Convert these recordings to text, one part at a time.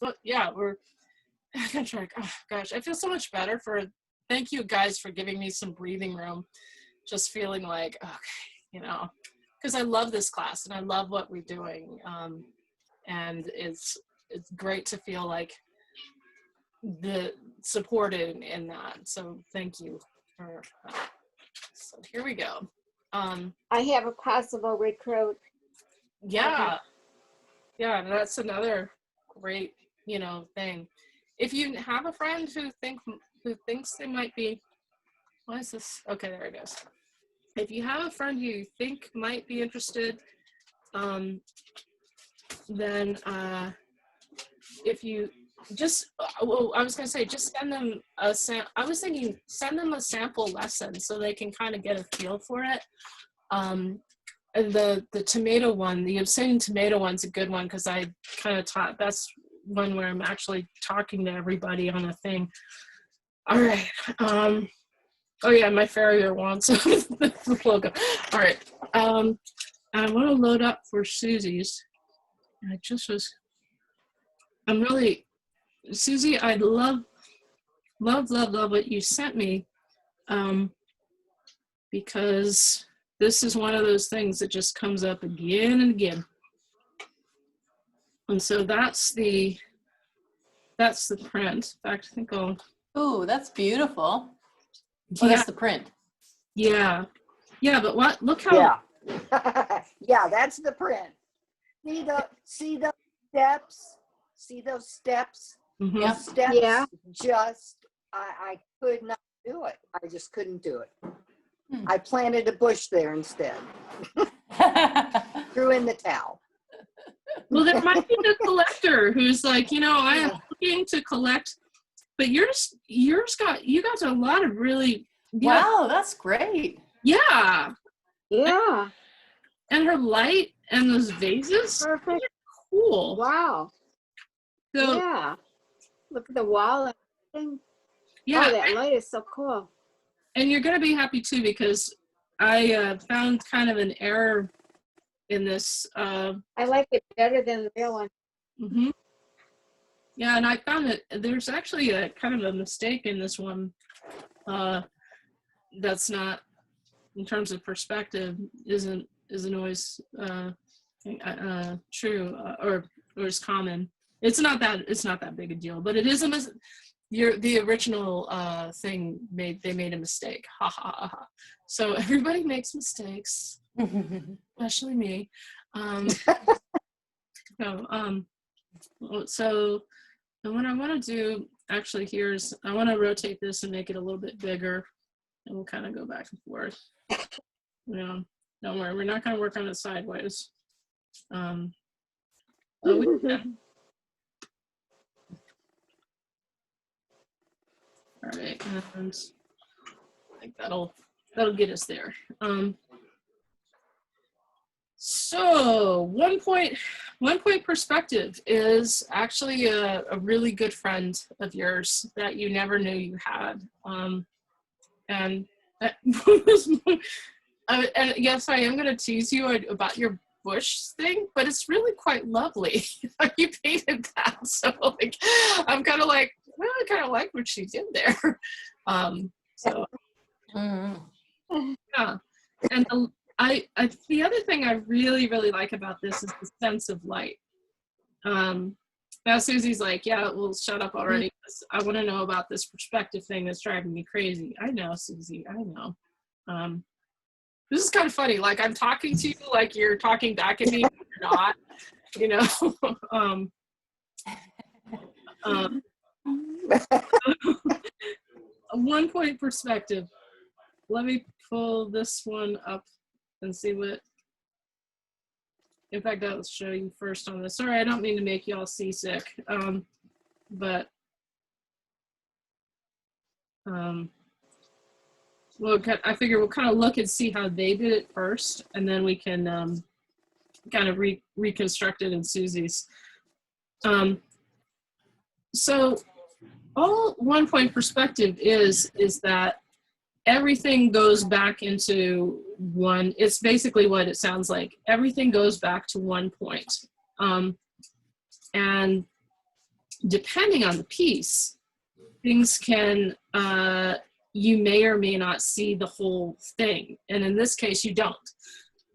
But yeah, we're gonna try. Oh gosh, I feel so much better thank you guys for giving me some breathing room. Just feeling like, okay, because I love this class and I love what we're doing. And it's great to feel like supported in that. So thank you for that. So here we go. I have a possible recruit. Yeah. Yeah, that's another great, thing. If you have a friend who thinks they might be, why is this? Okay, there it is. If you have a friend who you think might be interested, then if you just, I was going to say, just send them I was thinking send them a sample lesson so they can kind of get a feel for it. And the tomato one, the obsidian tomato one's a good one because I kind of taught, that's one where I'm actually talking to everybody on a thing. All right. Oh yeah, my farrier wants the logo. All right. I want to load up for Susie's. Susie, I love what you sent me, because this is one of those things that just comes up again and again. And so that's the print. In fact, I think I'll. Oh, that's beautiful. Oh, that's the print. Yeah. Yeah, but look how. Yeah. Yeah, that's the print. See the steps? See those steps? Mm-hmm. Yep. Steps. Yeah. Just, I could not do it. I just couldn't do it. I planted a bush there instead. Threw in the towel. Well, there might be the collector who's like, I am looking to collect, but you got a lot of really. Wow, that's great. Yeah. Yeah. And her light and those vases. Perfect. Cool. Wow. So, Yeah. Look at the wall and everything. yeah. Oh, that light is so cool. And you're going to be happy too, because I found kind of an error in this. I like it better than the real one. Mm-hmm. Yeah, and I found that there's actually a kind of a mistake in this one. That's not, in terms of perspective, isn't always true or is common. It's not that big a deal, but it is the original thing they made a mistake. Ha ha ha ha. So everybody makes mistakes, especially me. So and what I want to do actually here is I want to rotate this and make it a little bit bigger, and we'll kind of go back and forth. Don't worry, we're not going to work on it sideways. We can. All right, and I think that'll get us there. So 1 point perspective is actually a really good friend of yours that you never knew you had. And yes, I am going to tease you about your bush thing, but it's really quite lovely. You painted that, so like I'm kind of like, well, I kind of like what she did there. So yeah, and the other thing I really like about this is the sense of light. Now Susie's like, yeah, well, shut up already. I want to know about this perspective thing that's driving me crazy. I know, Susie, I know. This is kind of funny. Like I'm talking to you like you're talking back at me, but you're not, 1 point perspective. Let me pull this one up and see what. In fact, I'll show you first on this. Sorry, I don't mean to make you all seasick, but I figure we'll kind of look and see how they did it first, and then we can kind of reconstruct it in Susie's. So all 1 point perspective is that everything goes back into one. It's basically what it sounds like. Everything goes back to 1 point. And depending on the piece, things can, you may or may not see the whole thing. And in this case, you don't.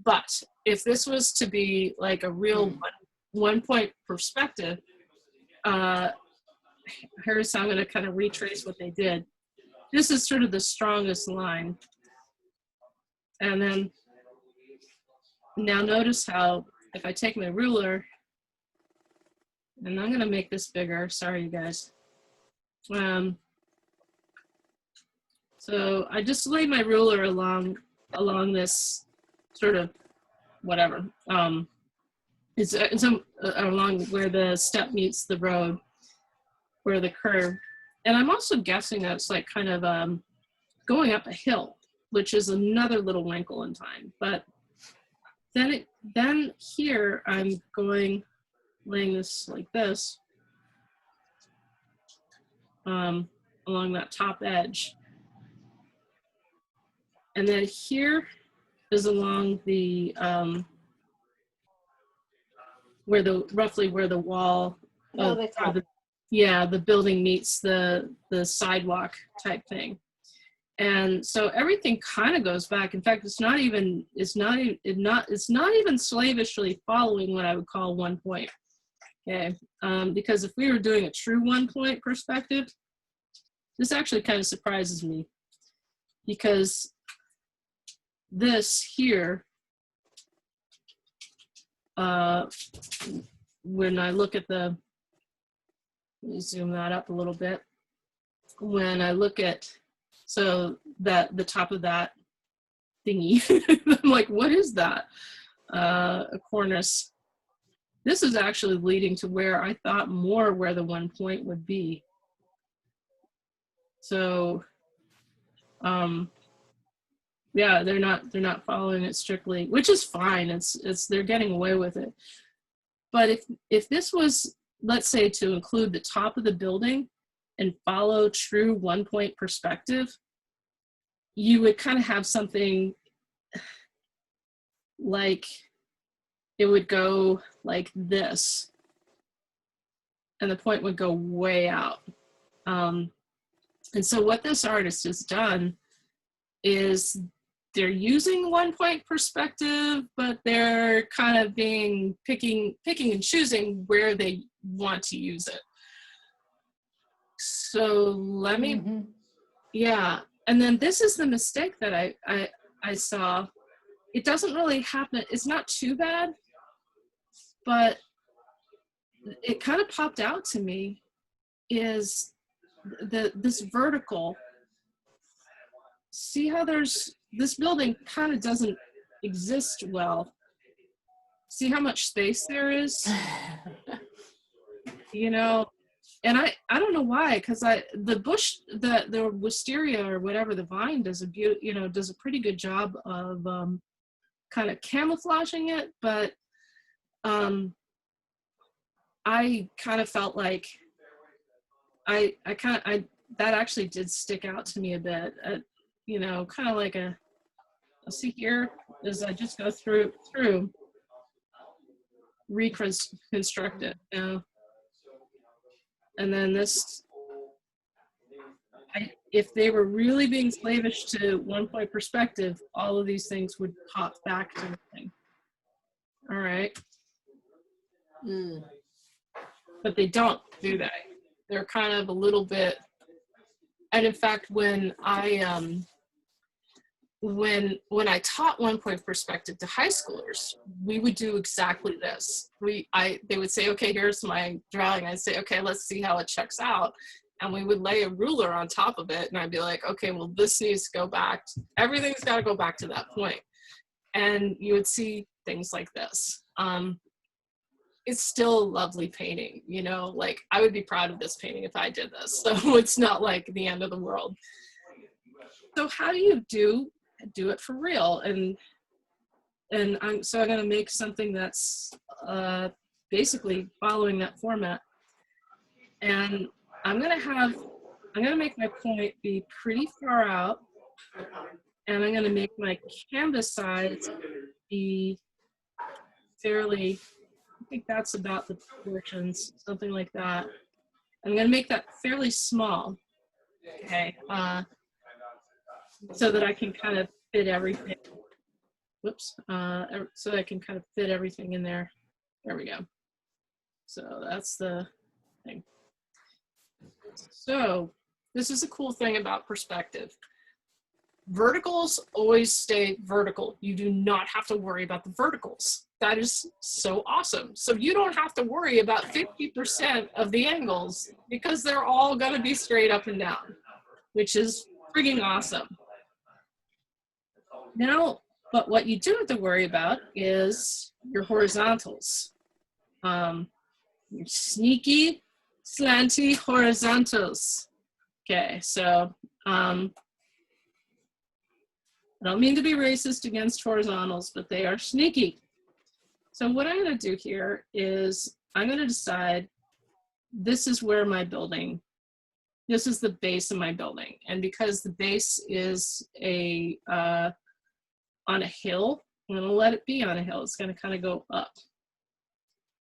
But if this was to be like a real one point perspective, here's how I'm going to kind of retrace what they did. This is sort of the strongest line. And then now notice how if I take my ruler, and I'm going to make this bigger. Sorry, you guys. So I just lay my ruler along this sort of whatever. It's along where the step meets the road, where the curve. And I'm also guessing that it's like kind of going up a hill, which is another little wrinkle in time. But then here I'm laying this like this along that top edge. And then here is along the roughly where the wall the building meets the sidewalk type thing. And so everything kind of goes back. In fact, it's not even slavishly following what I would call one point. Okay, because if we were doing a true one point perspective, this actually kind of surprises me, because this here, when I look at let me zoom that up a little bit. When I look at, so that the top of that thingy, I'm like, what is that? A cornice. This is actually leading to where I thought more where the one point would be. So, yeah, they're not following it strictly, which is fine. They're getting away with it. But if this was, let's say, to include the top of the building and follow true one point perspective, you would kind of have something like, it would go like this, and the point would go way out. And so what this artist has done is they're using one point perspective, but they're kind of picking and choosing where they want to use it. So let me, yeah. And then this is the mistake that I saw. It doesn't really happen. It's not too bad, but it kind of popped out to me is this vertical. See how this building kind of doesn't exist well. See how much space there is? You know, and I don't know why, because the wisteria or whatever, the vine does a pretty good job of kind of camouflaging it, but I kind of felt like that actually did stick out to me a bit. Kind of like see here, as I just go through reconstruct it, and then this, if they were really being slavish to one point perspective, all of these things would pop back to the thing. All right. But they don't do that. They're kind of a little bit, and in fact, when I taught one point perspective to high schoolers, we would do exactly this. They would say, okay, here's my drawing. I'd say, okay, let's see how it checks out. And we would lay a ruler on top of it. And I'd be like, okay, well, this needs to go back. Everything's got to go back to that point. And you would see things like this. It's still a lovely painting, like I would be proud of this painting if I did this. So it's not like the end of the world. So how do you do it for real? And I'm going to make something that's basically following that format. And I'm going to make my point be pretty far out, and I'm going to make my canvas size be fairly, I think that's about the proportions, something like that. I'm going to make that fairly small, okay, so that I can kind of fit everything. Whoops, so I can kind of fit everything in there. There we go. So that's the thing. So this is a cool thing about perspective. Verticals always stay vertical. You do not have to worry about the verticals. That is so awesome. So you don't have to worry about 50% of the angles because they're all going to be straight up and down, which is freaking awesome. Now, but what you do have to worry about is your horizontals. Your sneaky, slanty horizontals. Okay, so I don't mean to be racist against horizontals, but they are sneaky. So what I'm going to do here is I'm going to decide this is where my building, this is the base of my building. And because the base is on a hill, I'm going to let it be on a hill. It's going to kind of go up.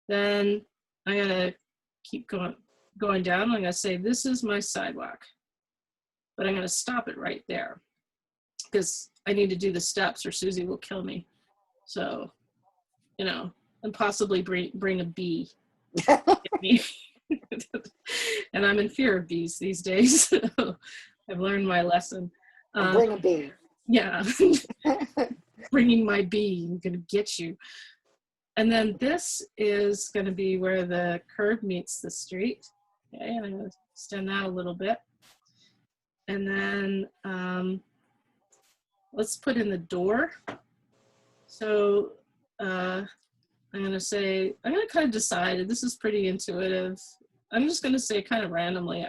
Then I'm going to keep going down. I'm going to say this is my sidewalk, but I'm going to stop it right there because I need to do the steps or Susie will kill me. So, you know, and possibly bring a bee. And I'm in fear of bees these days. So I've learned my lesson. Bring a bee. Yeah. Bringing my bee, I'm gonna get you. And then this is gonna be where the curb meets the street. Okay, and I'm gonna extend that a little bit. And then let's put in the door. So I'm gonna say, I'm gonna kind of decide, this is pretty intuitive. I'm just gonna say kind of randomly.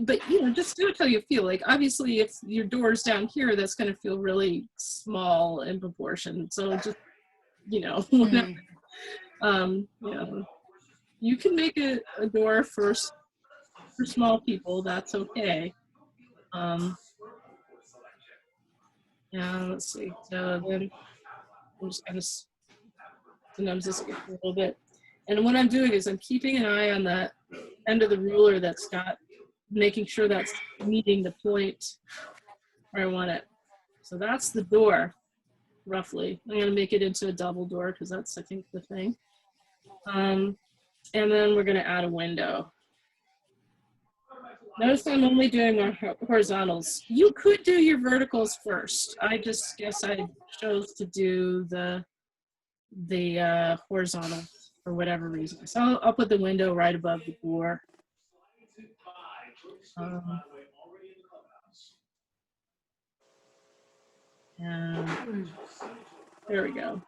But you know, just do it how you feel. Like obviously if your door's down here, that's gonna feel really small in proportion. So just, you know, whatever. You know, you can make a door for small people, that's okay. Yeah, let's see. So then I'm just kind of sometimes this gets a little bit. And what I'm doing is I'm keeping an eye on that end of the ruler that's got, making sure that's meeting the point where I want it. So that's the door, roughly. I'm gonna make it into a double door because that's, I think, the thing. And then we're gonna add a window. Notice I'm only doing my horizontals. You could do your verticals first. I just guess I chose to do the horizontal for whatever reason. So I'll put the window right above the door. And there we go.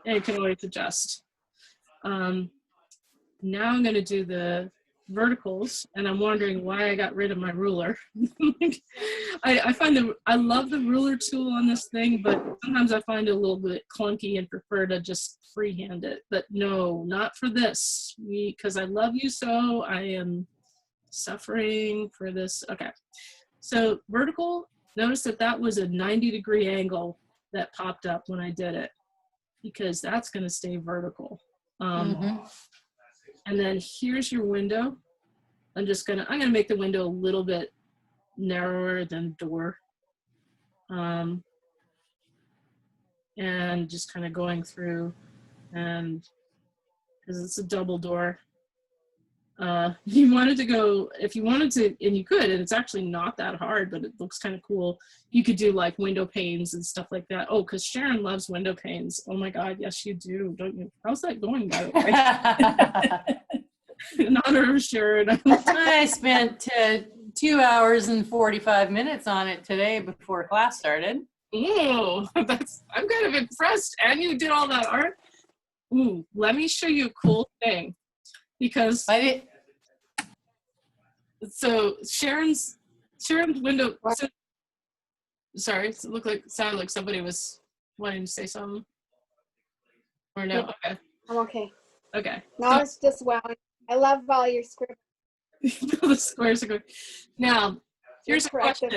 And you can always adjust. Now I'm going to do the verticals, and I'm wondering why I got rid of my ruler. I love the ruler tool on this thing, but sometimes I find it a little bit clunky and prefer to just freehand it. But no, not for this, because I love you so. I am suffering for this. Okay, so vertical, notice that was a 90-degree angle that popped up when I did it, because that's going to stay vertical. And then here's your window. I'm gonna make the window a little bit narrower than door. And just kind of going through, and because it's a double door. You wanted to go, if you wanted to, and you could, and it's actually not that hard, but it looks kind of cool. You could do like window panes and stuff like that. Oh, because Sharon loves window panes. Oh my God, yes you do, don't you? How's that going, by the way? In honor of Sharon. I spent 2 hours and 45 minutes on it today before class started. Oh, I'm kind of impressed. And you did all that art? Ooh, let me show you a cool thing. Because so Sharon's window. So, sorry, it sounded like somebody was wanting to say something. Or no? Okay. I'm okay. Okay. No, it's just wow. I love all your script. The squares are good. Now, here's a question.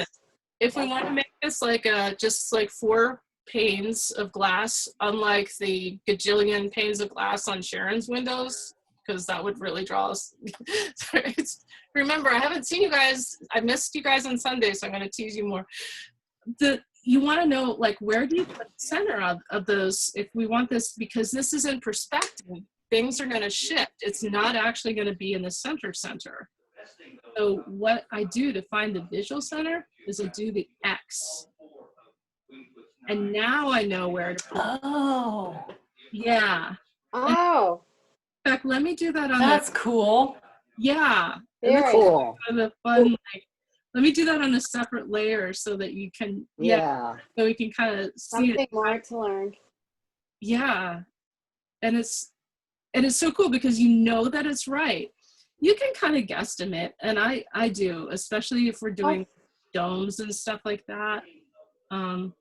If we want to make this like just like 4 panes of glass, unlike the gajillion panes of glass on Sharon's windows, because that would really draw us. Sorry, remember, I haven't seen you guys. I missed you guys on Sunday, so I'm going to tease you more. You want to know, like, where do you put the center of those if we want this, because this is in perspective. Things are going to shift. It's not actually going to be in the center. So what I do to find the visual center is I do the X. And now I know where to put it. Oh, Yeah. Oh, In fact, let me do that on that's cool. yeah. And very that's Cool. kind of fun. Like, let me do that on a separate layer so that you can, Yeah. so we can kind of see something it. more to learn. Yeah. And it's so cool because you know that it's right. You can kind of guesstimate, and I do, especially if we're doing domes and stuff like that. So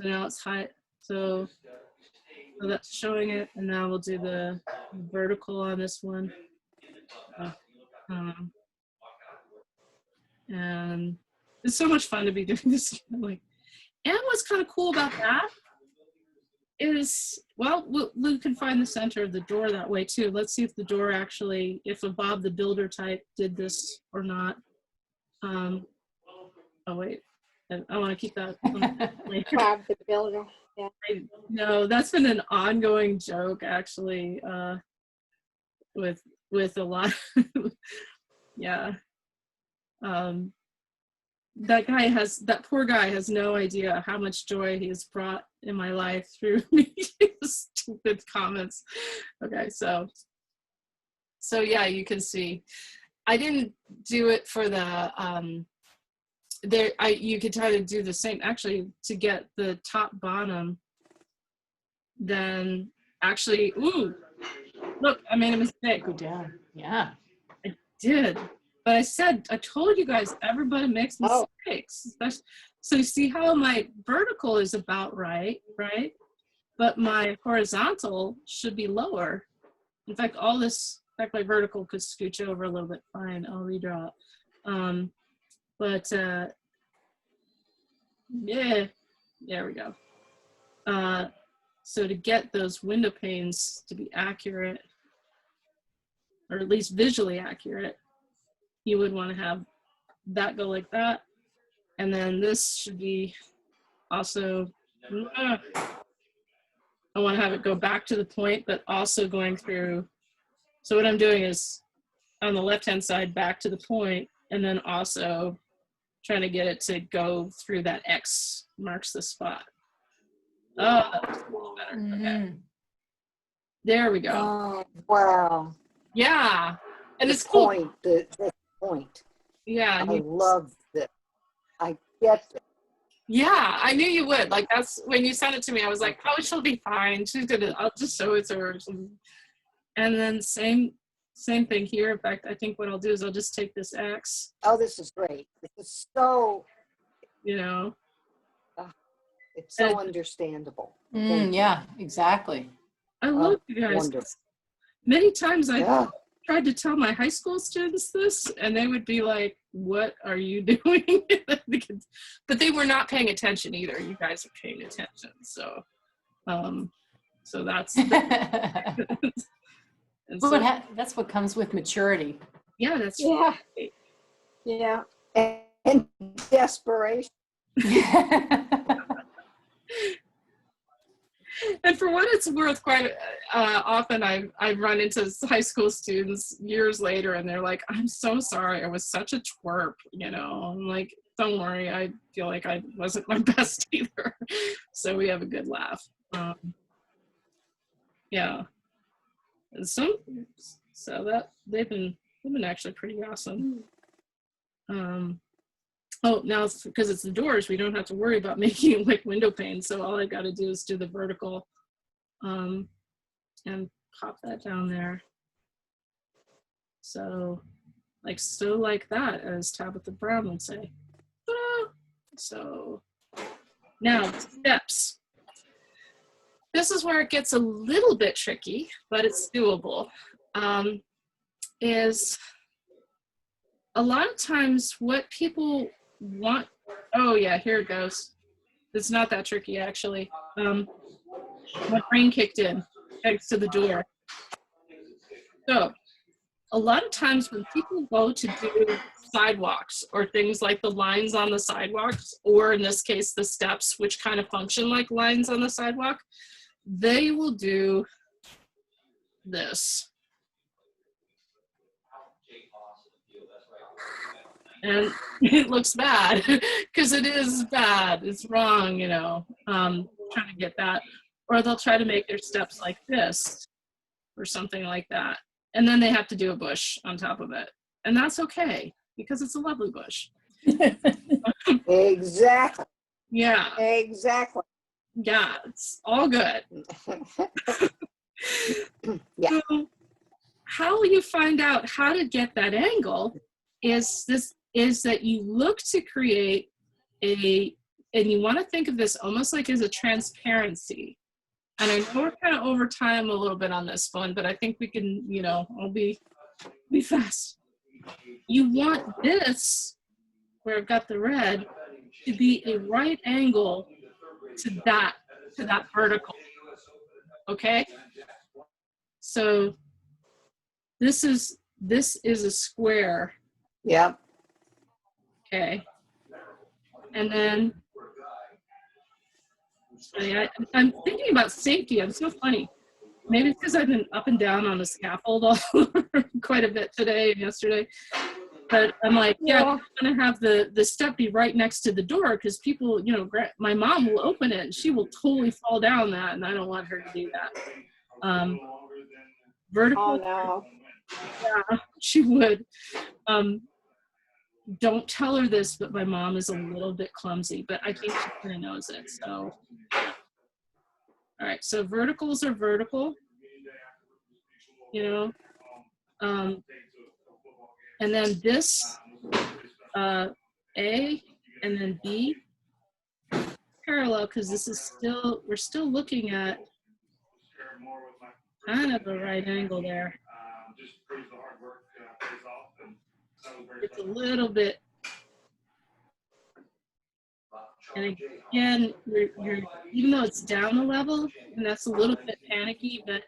now it's high. So that's showing it, and now we'll do the vertical on this one. And it's so much fun to be doing this. Like, and what's kind of cool about that is, well, we can find the center of the door that way too. Let's see if the door actually, if a Bob the Builder type did this or not. Oh wait, I want to keep that. Bob the Builder. Yeah. No, that's been an ongoing joke actually, with a lot. Yeah. That poor guy has no idea how much joy he has brought in my life through me stupid comments. Okay, so yeah, you can see I didn't do it for the you could try to do the same actually to get the top bottom. Then actually, ooh, look, I made a mistake. Go down. Yeah. I did. But I told you guys, everybody makes mistakes. Especially, so you see how my vertical is about right? But my horizontal should be lower. In fact, my vertical could scooch over a little bit. Fine, I'll redraw it. Yeah, there we go. So to get those window panes to be accurate, or at least visually accurate, you would want to have that go like that. And then this should be also, I want to have it go back to the point, but also going through. So what I'm doing is on the left-hand side, back to the point, and then also trying to get it to go through that X marks the spot. Oh, that's better. Okay. There we go. Oh, wow. Yeah. And it's cool. cool. The point. Yeah. I love this. I get it. Yeah, I knew you would. Like, that's when you sent it to me, I was like, oh, she'll be fine. I'll just show it to her. And then same thing here. In fact, I think what I'll do is I'll just take this X. Oh, this is great. This is so, it's so understandable. Yeah, exactly. I love you guys. Wonderful. Many times I tried to tell my high school students this, and they would be like, what are you doing? But they were not paying attention either. You guys are paying attention. So that's and so, that's what comes with maturity. yeah, that's Yeah. right. Yeah. And desperation. And for what it's worth, quite often I run into high school students years later, and they're like, I'm so sorry, I was such a twerp, I'm like, don't worry, I feel like I wasn't my best either. So we have a good laugh. Yeah. And so that they've been actually pretty awesome. Oh, now because it's the doors, we don't have to worry about making it like window panes. So all I got to do is do the vertical and pop that down there. So like that, as Tabitha Brown would say. Ta-da! So now steps. This is where it gets a little bit tricky, but it's doable. Is a lot of times what people want. Oh yeah, here it goes. It's not that tricky actually. My brain kicked in next to the door. So a lot of times when people go to do sidewalks or things like the lines on the sidewalks, or in this case, the steps, which kind of function like lines on the sidewalk, they will do this. And it looks bad because it is bad. It's wrong, you know, trying to get that. Or they'll try to make their steps like this or something like that. And then they have to do a bush on top of it. And that's okay because it's a lovely bush. Exactly. Yeah. Exactly. Yeah. It's all good. Yeah. So how you find out how to get that angle is that you look to create and you want to think of this almost like as a transparency. And I know we're kind of over time a little bit on this one, but I think we can, you know, I'll be fast. You want this, where I've got the red, to be a right angle to that vertical. Okay? So this is a square. Yep. Okay. And then I'm thinking about safety. I'm so funny. Maybe it's because I've been up and down on the scaffold all quite a bit today and yesterday. But I'm like, yeah, I'm going to have the step be right next to the door because people, you know, my mom will open it and she will totally fall down that, and I don't want her to do that. Vertical. Oh, no. Yeah, she would. Don't tell her this, but my mom is a little bit clumsy, but I think she kind of knows it. So, yeah. All right. So verticals are vertical, you know, and then this A and then B parallel because this is we're still looking at kind of a right angle there. It's a little bit, and again, you're even though it's down a level, and that's a little bit panicky, but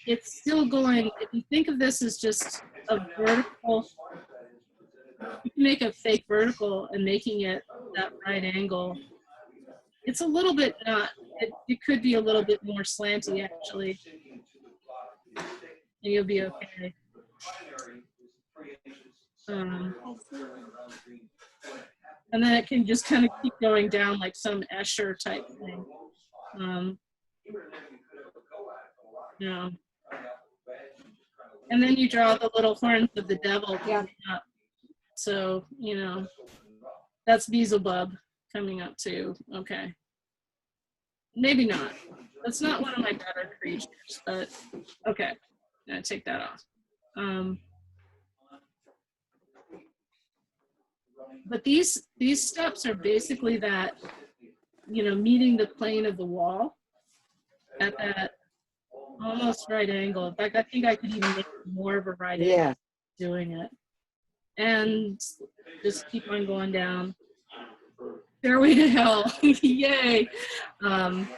it's still going. If you think of this as just a vertical, you can make a fake vertical and making it that right angle. It's a little bit not, it could be a little bit more slanty actually. And you'll be okay. And then it can just kind of keep going down like some Escher type thing. You know. And then you draw the little horns of the devil coming up. So, you know, that's Beelzebub coming up too. Okay. Maybe not. That's not one of my better creatures, but okay. I'm gonna take that off. But these steps are basically that, you know, meeting the plane of the wall at that almost right angle. In fact, I think I could even make more of a right angle doing it. And just keep on going down. Stairway to hell. Yay. And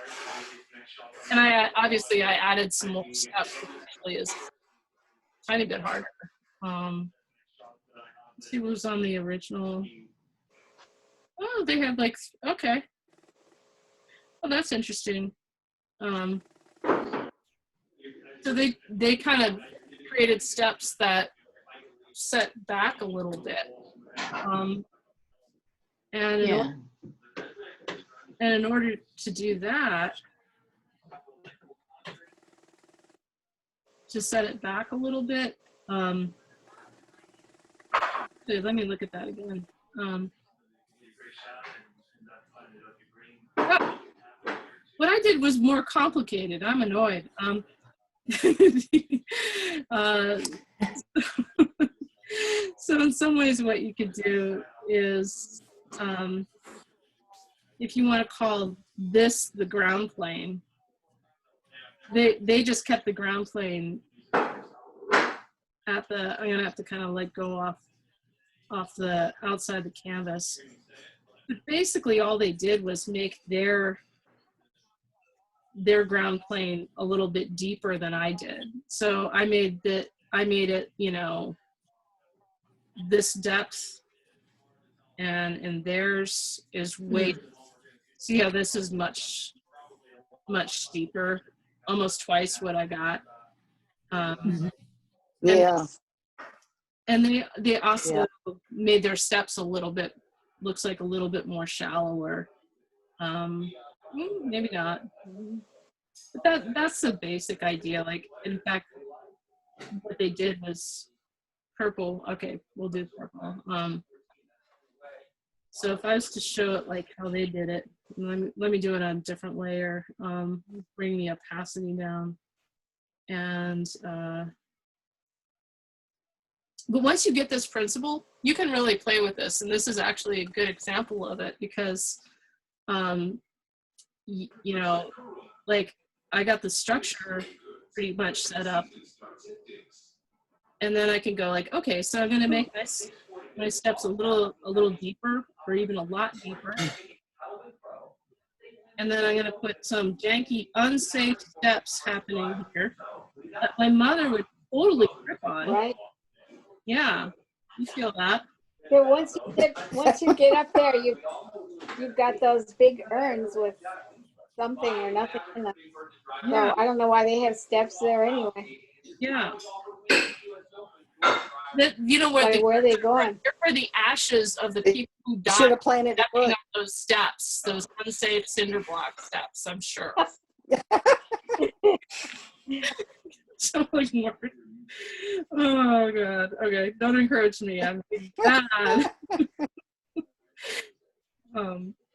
I obviously added some more steps, which actually is a tiny bit harder. Let's see what was on the original. Oh, they have like, okay. Well, that's interesting. So they kind of created steps that set back a little bit. And in order to do that, to set it back a little bit, let me look at that again. What I did was more complicated. I'm annoyed. So in some ways what you could do is, if you want to call this the ground plane, they just kept the ground plane at the, I'm gonna have to kind of like go off the outside the canvas. But basically all they did was make their ground plane a little bit deeper than I did. So I made I made it, you know, this depth, and theirs is way, see how this is much steeper, almost twice what I got. Yeah. And they also Yeah. made their steps a little bit, looks like a little bit more shallower. Maybe not. But that's the basic idea. Like, in fact, what they did was purple. Okay, we'll do purple. So if I was to show it like how they did it, let me do it on a different layer. Bring the opacity down. And but once you get this principle, you can really play with this. And this is actually a good example of it because, you know, like I got the structure pretty much set up. And then I can go like, okay, so I'm gonna make my steps a little deeper or even a lot deeper. And then I'm gonna put some janky, unsafe steps happening here that my mother would totally grip on. Right. Yeah, you feel that. So once you get up there, you've got those big urns with something or nothing in them. Yeah, So I don't know why they have steps there anyway. yeah. You know where Like, where are they going? Here are the ashes of the people who Should died have planted a stepping bush. up those steps, those unsafe cinder block steps, I'm sure. So much more. Oh God. Okay, don't encourage me. I'm bad.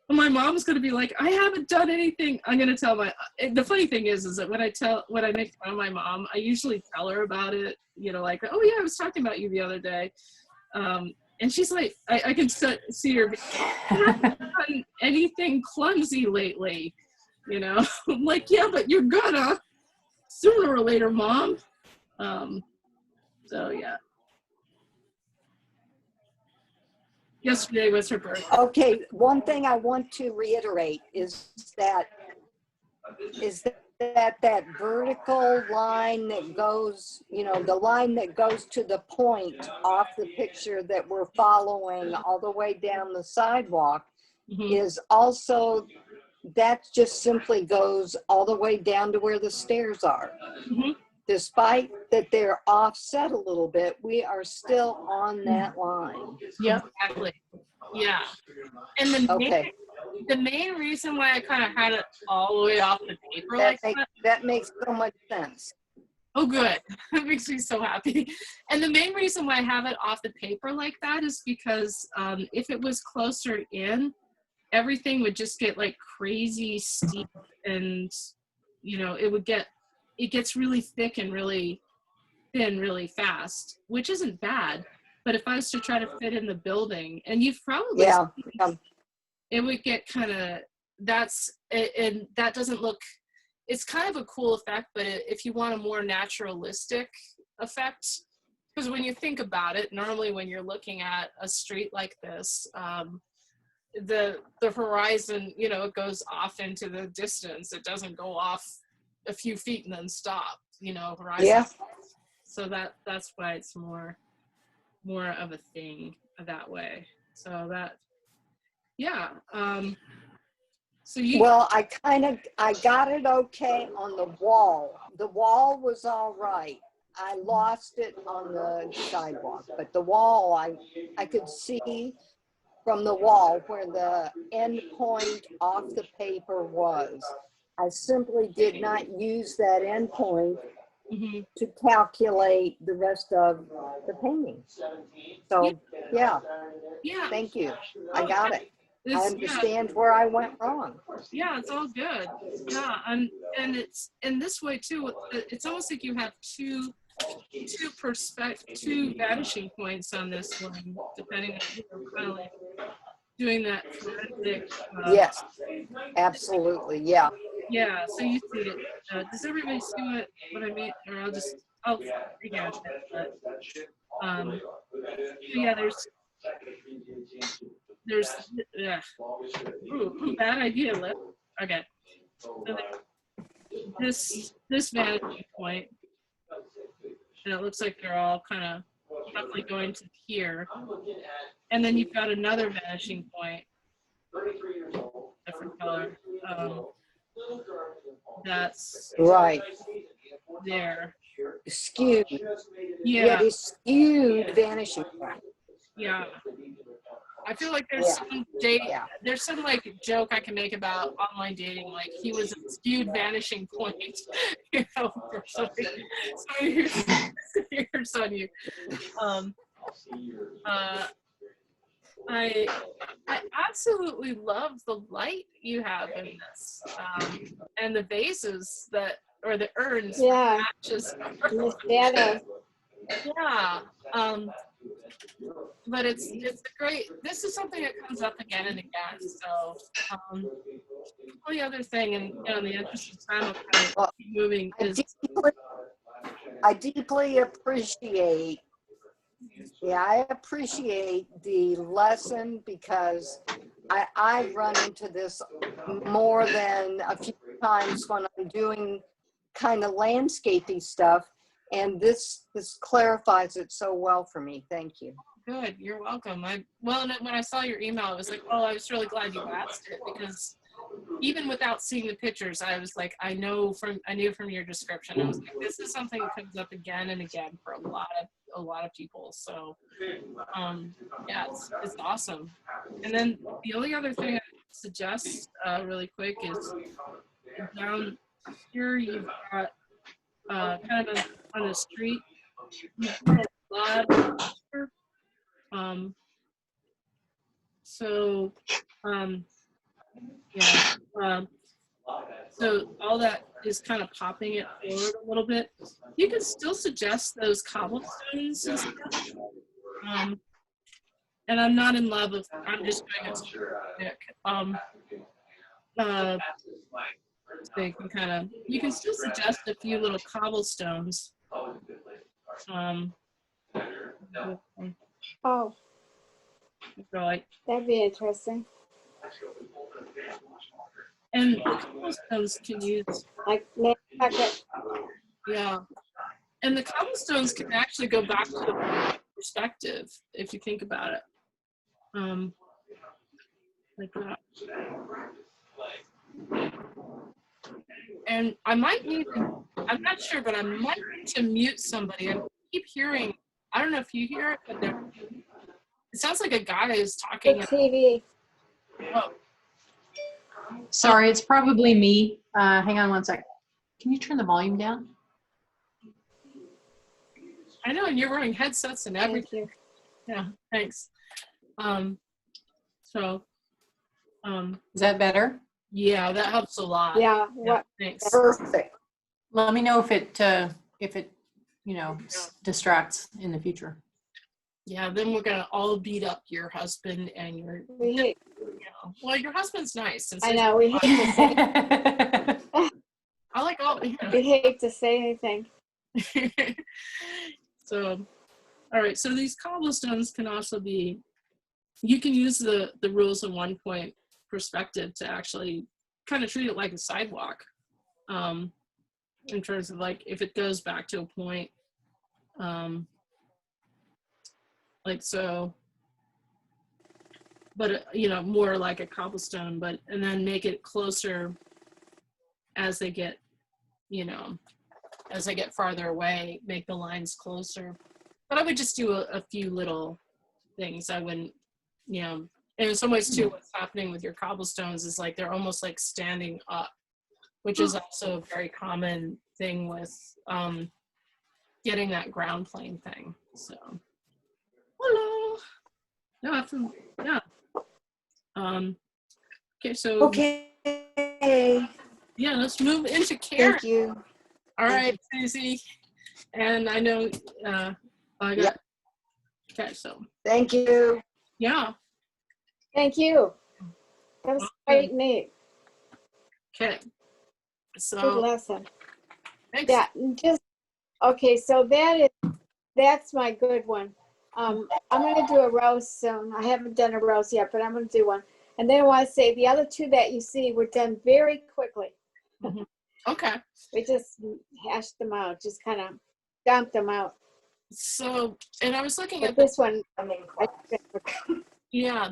My mom's gonna be like, I haven't done anything. I'm gonna tell the funny thing is that when I make fun of my mom, I usually tell her about it, you know, like, oh yeah, I was talking about you the other day. And she's like, I can see her, you haven't done anything clumsy lately, you know. I'm like, yeah, but you're gonna sooner or later, Mom. So yeah. Yesterday was her birthday. Okay, one thing I want to reiterate is that that vertical line that goes, you know, the line that goes to the point off the picture that we're following all the way down the sidewalk is also, that just simply goes all the way down to where the stairs are. Despite that they're offset a little bit, we are still on that line. Yep. Exactly. Yeah. And the main reason why I kind of had it all the way off the paper That makes so much sense. Oh, good. That makes me so happy. And the main reason why I have it off the paper like that is because if it was closer in, everything would just get like crazy steep, and you know, it gets really thick and really thin really fast, which isn't bad. But if I was to try to fit in the building, and you've probably seen, it would get kind of, and that doesn't look, it's kind of a cool effect, but if you want a more naturalistic effect, because when you think about it, normally when you're looking at a street like this, the horizon, you know, it goes off into the distance. It doesn't go off a few feet and then stop, you know, horizon. Yeah. So that's why it's more of a thing that way. So that, yeah. So Well, I got it okay on the wall. The wall was all right. I lost it on the sidewalk, but the wall, I could see from the wall where the end point off the paper was. I simply did not use that end point to calculate the rest of the painting. So yeah, thank you. I got it. I understand where I went wrong. Yeah, it's all good. Yeah, and it's in this way too. It's almost like you have two vanishing points on this one, depending on, you know, kind of like doing that forensic. Yes, absolutely. Yeah. Yeah. So you see it. Does everybody see what I mean? Or I'll rehash it. But yeah, there's bad idea left. Okay. So this vanishing point, and it looks like they're all kind of roughly going to here. And then you've got another vanishing point, different color. That's Right. there. Skewed. Yeah, Yeah, this skewed vanishing point. yeah. I feel like there's Yeah. some Yeah. there's some like joke I can make about online dating, like he was a skewed vanishing point, you know, for somebody here's on you. I absolutely love the light you have in this, and the vases that, or the urns, Yeah, matches. and the shadows. Yeah, but it's a great. This is something that comes up again and again. So the only other thing, and in the interest of time, I'm kind of keep moving is I deeply appreciate, I appreciate the lesson, because I run into this more than a few times when I'm doing kind of landscapey stuff, and this clarifies it so well for me. Thank you. good. You're welcome. When I saw your email, I was like, oh, I was really glad you asked it, because even without seeing the pictures, I was like, I knew from your description, I was like, this is something that comes up again and again for a lot of people. So, yeah, it's awesome. And then the only other thing I suggest really quick is down here you've got kind of on the street, you've got a lot of here. So, yeah. So all that is kind of popping it forward a little bit. You can still suggest those cobblestones and stuff. And I'm not in love with, I'm just doing it quick. So you can kind of, you can still suggest a few little cobblestones. Oh, Like, that'd be interesting. and the cobblestones can use, Like Nantucket. yeah. And the cobblestones can actually go back to the perspective if you think about it. Like that. And I might need to, I'm not sure, but I might need to mute somebody. I keep hearing, I don't know if you hear it, but it sounds like a guy is The talking. TV. Oh, Sorry, it's probably me. Hang on one sec. Can you turn the volume down? I know, and you're wearing headsets and everything. Thank you. Yeah, thanks. So, Is that better? yeah, that helps a lot. Yeah, Yeah, what? thanks. Perfect. Let me know if it distracts in the future. Yeah, then we're gonna all beat up your husband and your, We hate, well, your husband's nice. And I says, know, we hate to say, I like all, we hate to say anything. So, all right. So these cobblestones can also be, you can use the rules of 1 point perspective to actually kind of treat it like a sidewalk, in terms of like if it goes back to a point, like so. But more like a cobblestone, but and then make it closer as they get, as I get farther away, make the lines closer. But I would just do a few little things. I wouldn't, and in some ways too, what's happening with your cobblestones is like they're almost like standing up, which is also a very common thing with getting that ground plane thing. So, hello. No, after, yeah. Okay, so Okay. yeah, let's move into Karen. Thank you. All right, Susie. And I know I got, Yep. Okay, so Thank you. yeah, Thank you. That was quite neat. okay. Good So lesson. thanks. Yeah, okay, so that's my good one. I'm gonna do a roast soon. I haven't done a roast yet, but I'm gonna do one. And then I want to say the other two that you see were done very quickly. Okay. We just hashed them out, just kind of dumped them out. So, and I was looking But at this, this one, yeah,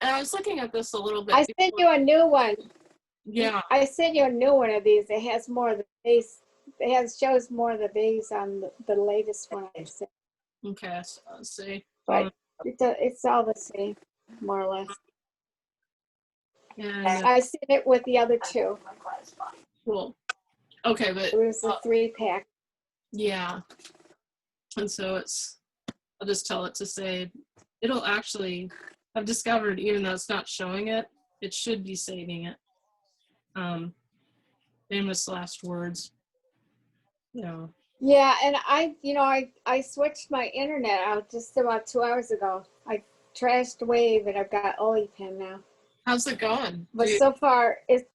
and I was looking at this a little bit I sent before. you a new one. Yeah, I sent you a new one of these. It has more of the base. Shows more of the base on the latest one I sent. okay, so let's see. But it's all the same, more or less. And I sent it with the other two. cool. Okay, but It was a 3-pack. yeah, and so I'll just tell it to say, it'll actually, I've discovered, even though it's not showing it, it should be saving it. Famous last words. You know. Yeah, and I switched my internet out just about 2 hours ago. I trashed Wave and I've got OliPen now. How's it going? But so far, it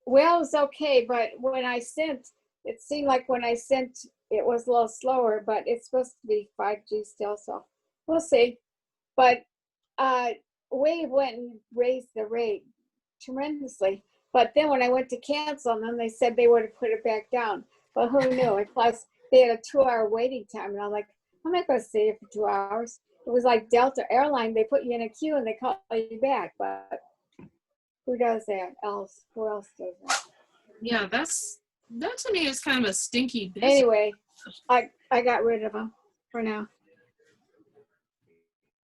was okay. But when I sent, it seemed like when I sent, it was a little slower. But it's supposed to be 5G still, so we'll see. But Wave went and raised the rate tremendously. But then when I went to cancel them, they said they would have put it back down. But who knew? And plus, they had a 2-hour waiting time, and I'm like, I'm not going to stay here for 2 hours. It was like Delta Airline. They put you in a queue and they call you back. But who does that else? Who else does that? Yeah, that to me is kind of a stinky business. Anyway, I got rid of them for now.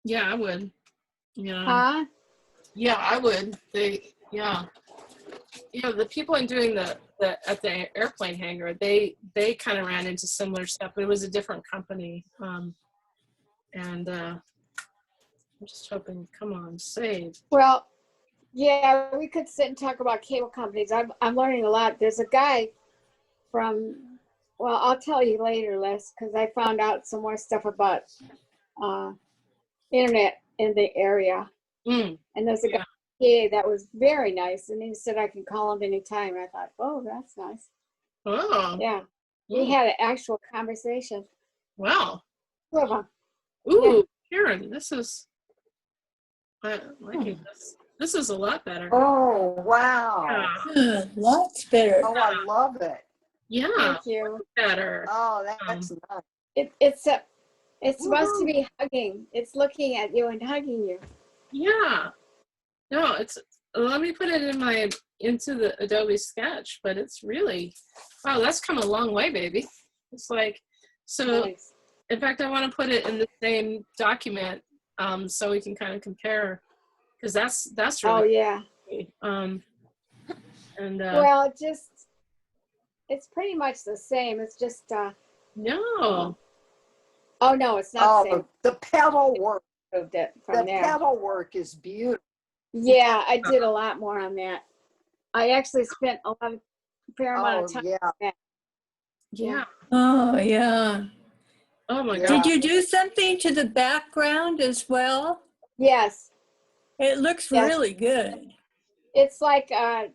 Yeah, I would. Yeah. Huh? Yeah, I would. Yeah. You know, the people I'm doing the at the airplane hangar, they kind of ran into similar stuff, but it was a different company. And I'm just hoping, come on, save. Well, yeah, we could sit and talk about cable companies. I'm learning a lot. There's a guy from, well, I'll tell you later, Les, because I found out some more stuff about internet in the area. Mm. And there's a guy that was very nice, and he said I can call him anytime. I thought, oh, that's nice. Oh. Yeah, we had an actual conversation. Wow. Two of them. Ooh, Karen, this is, I liking this. This is a lot better. Oh, wow. Yeah. Lots better. Oh, I love it. Yeah, Thank you. better. Oh, that's nice. It's supposed to be hugging. It's looking at you and hugging you. Yeah. No, let me put it into the Adobe Sketch, but it's really, wow, that's come a long way, baby. It's like, so Nice. in fact, I want to put it in the same document so we can kind of compare, because that's Oh, really, yeah. and Well, it's pretty much the same. It's just, no. oh, no, it's not the same. Oh, the pedal work. Moved it from The there. pedal work is beautiful. Yeah, I did a lot more on that. I actually spent a fair amount Oh, of time. yeah. Yeah. Oh, yeah. Oh my Yeah. God. Did you do something to the background as well? Yes, It looks Yes. really good. it's like a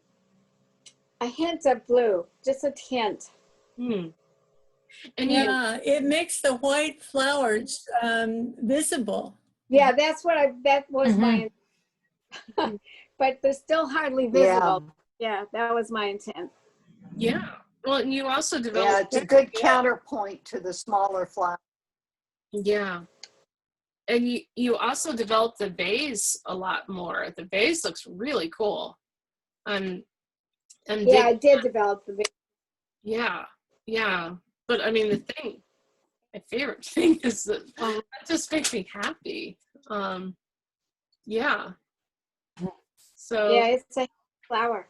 hint of blue, just a hint. Hmm. And Yeah, it makes the white flowers visible. Yeah, that was my, but they're still hardly visible. Yeah, that was my intent. yeah. Well, and you also Yeah, developed. it's a good counterpoint to the smaller flower. Yeah. And you also developed the vase a lot more. The vase looks really cool. And Yeah, I did develop the. yeah. But I mean, my favorite thing is that that just makes me happy. Yeah. So Yeah, it's a flower.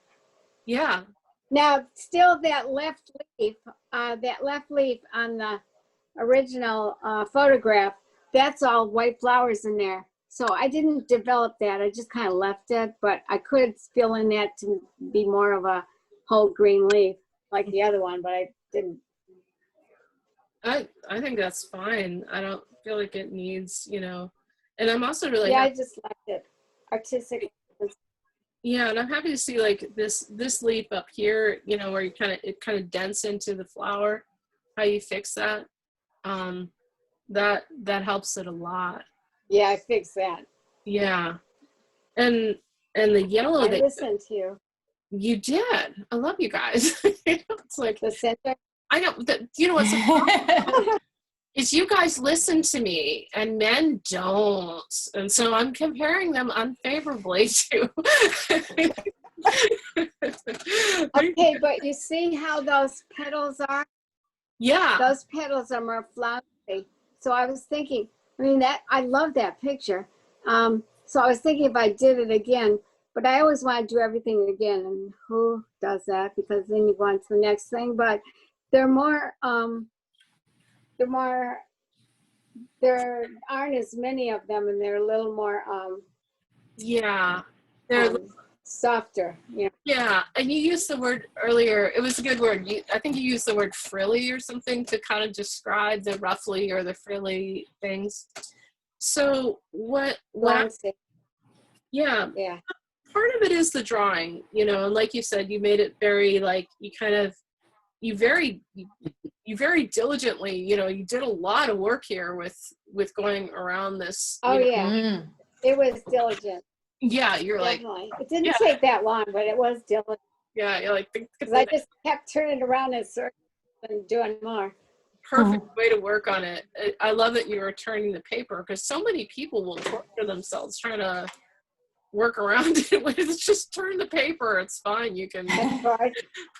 yeah. Now, still that left leaf on the original photograph, that's all white flowers in there. So I didn't develop that. I just kind of left it, but I could fill in that to be more of a whole green leaf like the other one, but I didn't. I think that's fine. I don't feel like it needs, and I'm also really Yeah, I happy. just left it artistic. Yeah, and I'm happy to see like this leaf up here, where it kind of dents into the flower. How you fix that? That helps it a lot. Yeah, I fixed that. Yeah, and the yellow I that listened to you. you did. I love you guys. It's like The center. I don't, you know what's the problem is you guys listen to me and men don't. And so I'm comparing them unfavorably to. Okay, but you see how those petals are? Yeah. Those petals are more flowery. So I was thinking, I mean, that I love that picture. So I was thinking if I did it again, but I always want to do everything again. And who does that? Because then you go on to the next thing. But they're more, there aren't as many of them, and they're a little more Yeah. They're softer. Yeah. Yeah, and you used the word earlier. It was a good word. I think you used the word frilly or something to kind of describe the ruffly or the frilly things. So yeah, Yeah. part of it is the drawing, you know, and like you said, you made it very like you very diligently, you know, you did a lot of work here with going around this. Oh, you know. yeah. It was diligent. Yeah, you're Definitely. like, It didn't yeah. take that long, but it was diligent. yeah, you're like, Because I just kept turning around in circles and doing more. perfect way to work on it. I love that you were turning the paper because so many people will torture themselves trying to work around it. It's just turn the paper. It's fine. You can. They're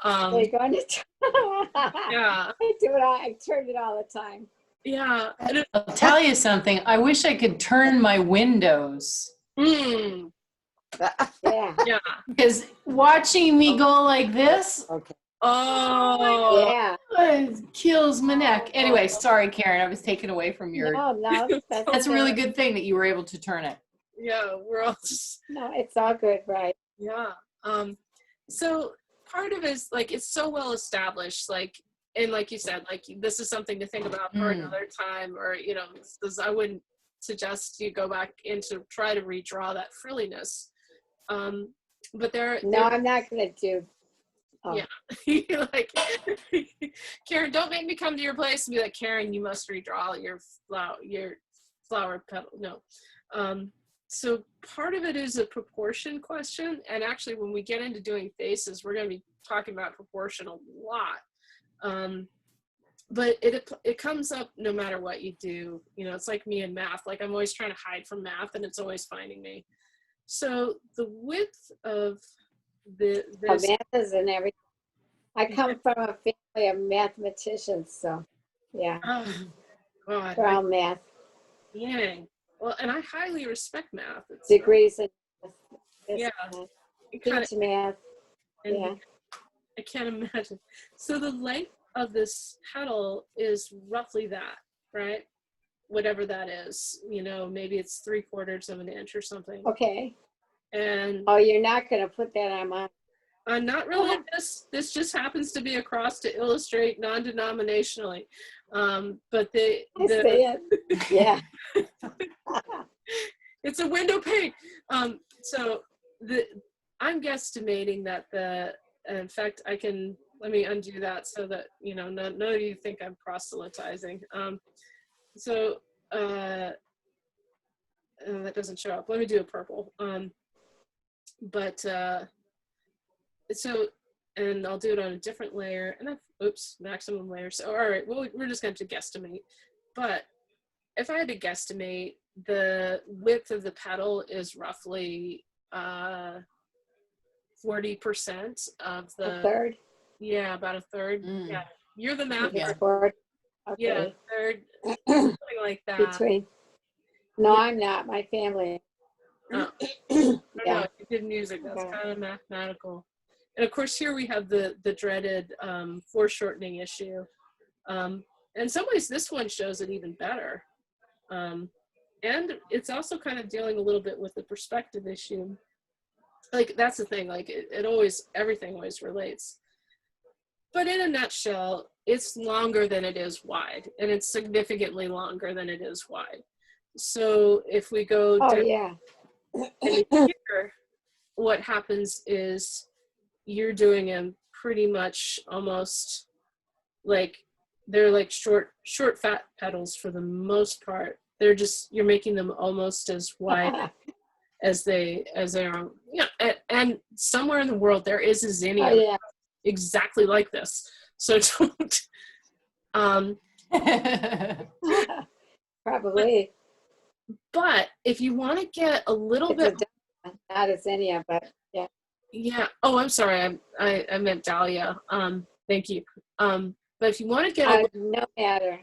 going to Yeah. I do it all. I turn it all the time. Yeah. I'll tell you something. I wish I could turn my windows. Mm, Yeah. yeah. Because watching me go like this, Okay. Oh. Yeah. it kills my neck. Anyway, sorry, Karen. I was taken away from your. No. That's a really good thing that you were able to turn it. Yeah. We're all just. No, it's all good, right? Yeah. So part of it is like it's so well established, like, and like you said, like this is something to think about for another time, or you know, because I wouldn't suggest you go back into try to redraw that frilliness. But I'm not going to do. Oh. Yeah. Like Karen, don't make me come to your place and be like, Karen, you must redraw your flower petal. No. So part of it is a proportion question, and actually when we get into doing faces, we're going to be talking about proportion a lot. But it comes up no matter what you do. You know, it's like me in math. Like I'm always trying to hide from math, and it's always finding me. So the width of this Math and everything. I come from a family of mathematicians, so yeah. Oh, God. They're all math. Dang. Well, and I highly respect math. It's, Degrees in Yeah. math. it kinda, Teach math. and Yeah. I can't imagine. So the length of this petal is roughly that, right? Whatever that is, you know, maybe it's 3/4 of an inch or something. Okay. And Oh, you're not going to put that on my. not really. This just happens to be a cross to illustrate non-denominationally. But I see it. Yeah. it's a window pane. So I'm guesstimating that in fact, let me undo that so that, you know, none of you think I'm proselytizing. So that doesn't show up. Let me do a purple. So, and I'll do it on a different layer, and maximum layer. So, all right, well, we're just going to guesstimate. But if I had to guesstimate, the width of the petal is roughly 40% of the. A third? Yeah, about a third. Yeah, you're the math. It's 4. Okay. Yeah, third, something like that. Between. No, I'm not. My family. Oh. Yeah. No, you did music. That's kind of mathematical. And of course, here we have the dreaded foreshortening issue. In some ways, this one shows it even better. And it's also kind of dealing a little bit with the perspective issue. Like, that's the thing. Like, everything always relates. But in a nutshell, it's longer than it is wide. And it's significantly longer than it is wide. So if we go down here, what happens is you're doing them pretty much almost like they're like short fat petals for the most part. You're making them almost as wide as they are. Yeah, and somewhere in the world there is a zinnia exactly like this. So don't. Probably. But if you want to get a little It's a bit, Dahlia, not a zinnia, but yeah. yeah. Oh, I'm sorry. I meant dahlia. Thank you. But if you want to get No matter.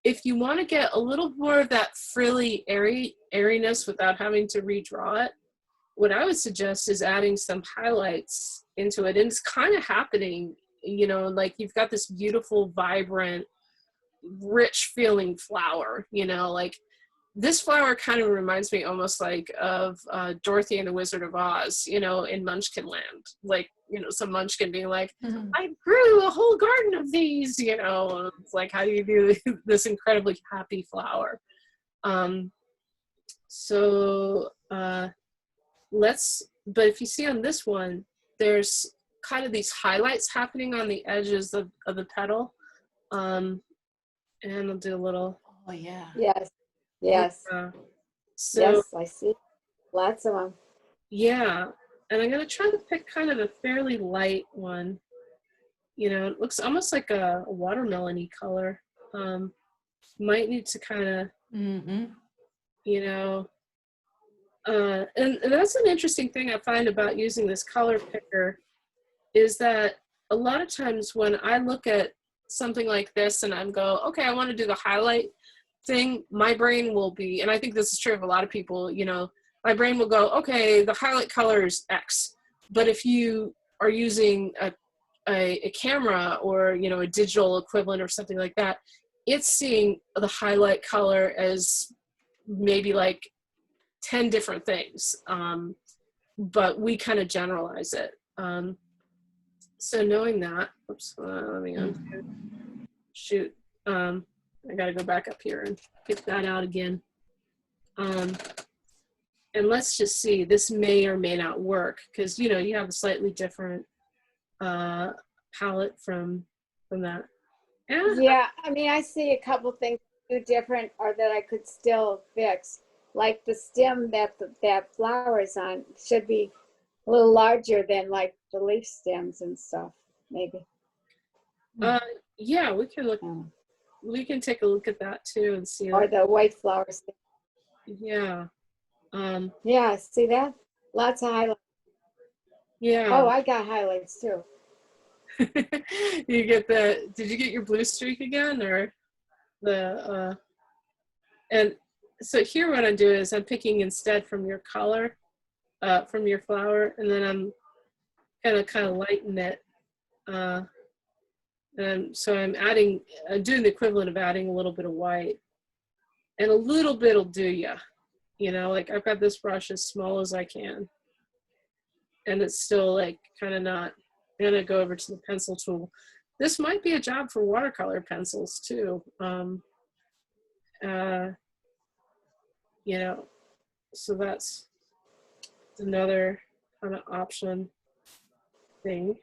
if you want to get a little more of that frilly airiness without having to redraw it, what I would suggest is adding some highlights into it. And it's kind of happening, you know, like you've got this beautiful, vibrant, rich feeling flower, you know, like this flower kind of reminds me almost like of Dorothy and the Wizard of Oz, you know, in Munchkinland. Like, you know, some Munchkin being like, I grew a whole garden of these, you know. It's like, how do you do this incredibly happy flower? But if you see on this one, there's kind of these highlights happening on the edges of the petal. And I'll do a little. Oh, yeah. Yes. Yes. So Yes, I see. Lots of them. yeah, and I'm gonna try to pick kind of a fairly light one. You know, it looks almost like a watermelon-y color. Might need to kind of, you know, and that's an interesting thing I find about using this color picker is that a lot of times when I look at something like this and I'm go, okay, I want to do the highlight thing, my brain will be, and I think this is true of a lot of people, you know, my brain will go, okay, the highlight color is X. But if you are using a camera or, you know, a digital equivalent or something like that, it's seeing the highlight color as maybe like 10 different things. But we kind of generalize it. So knowing that, oops, let me undo. Shoot. I got to go back up here and pick that out again. And let's just see, this may or may not work because, you know, you have a slightly different palette from that. Yeah, I mean, I see a couple things do different or that I could still fix. Like the stem that that flower is on should be a little larger than like the leaf stems and stuff, maybe. Yeah, we can look. We can take a look at that too and see. Or the white flowers. Yeah. Yeah, see that? Lots of highlights. Yeah. Oh, I got highlights too. You get the, did you get your blue streak again or the, and so here what I'm doing is I'm picking instead from your color, from your flower, and then I'm kind of lighten it. And so I'm doing the equivalent of adding a little bit of white. And a little bit will do ya. You know, like I've got this brush as small as I can. And it's still like kind of not, I'm gonna go over to the pencil tool. This might be a job for watercolor pencils too. You know, so that's another kind of option thing.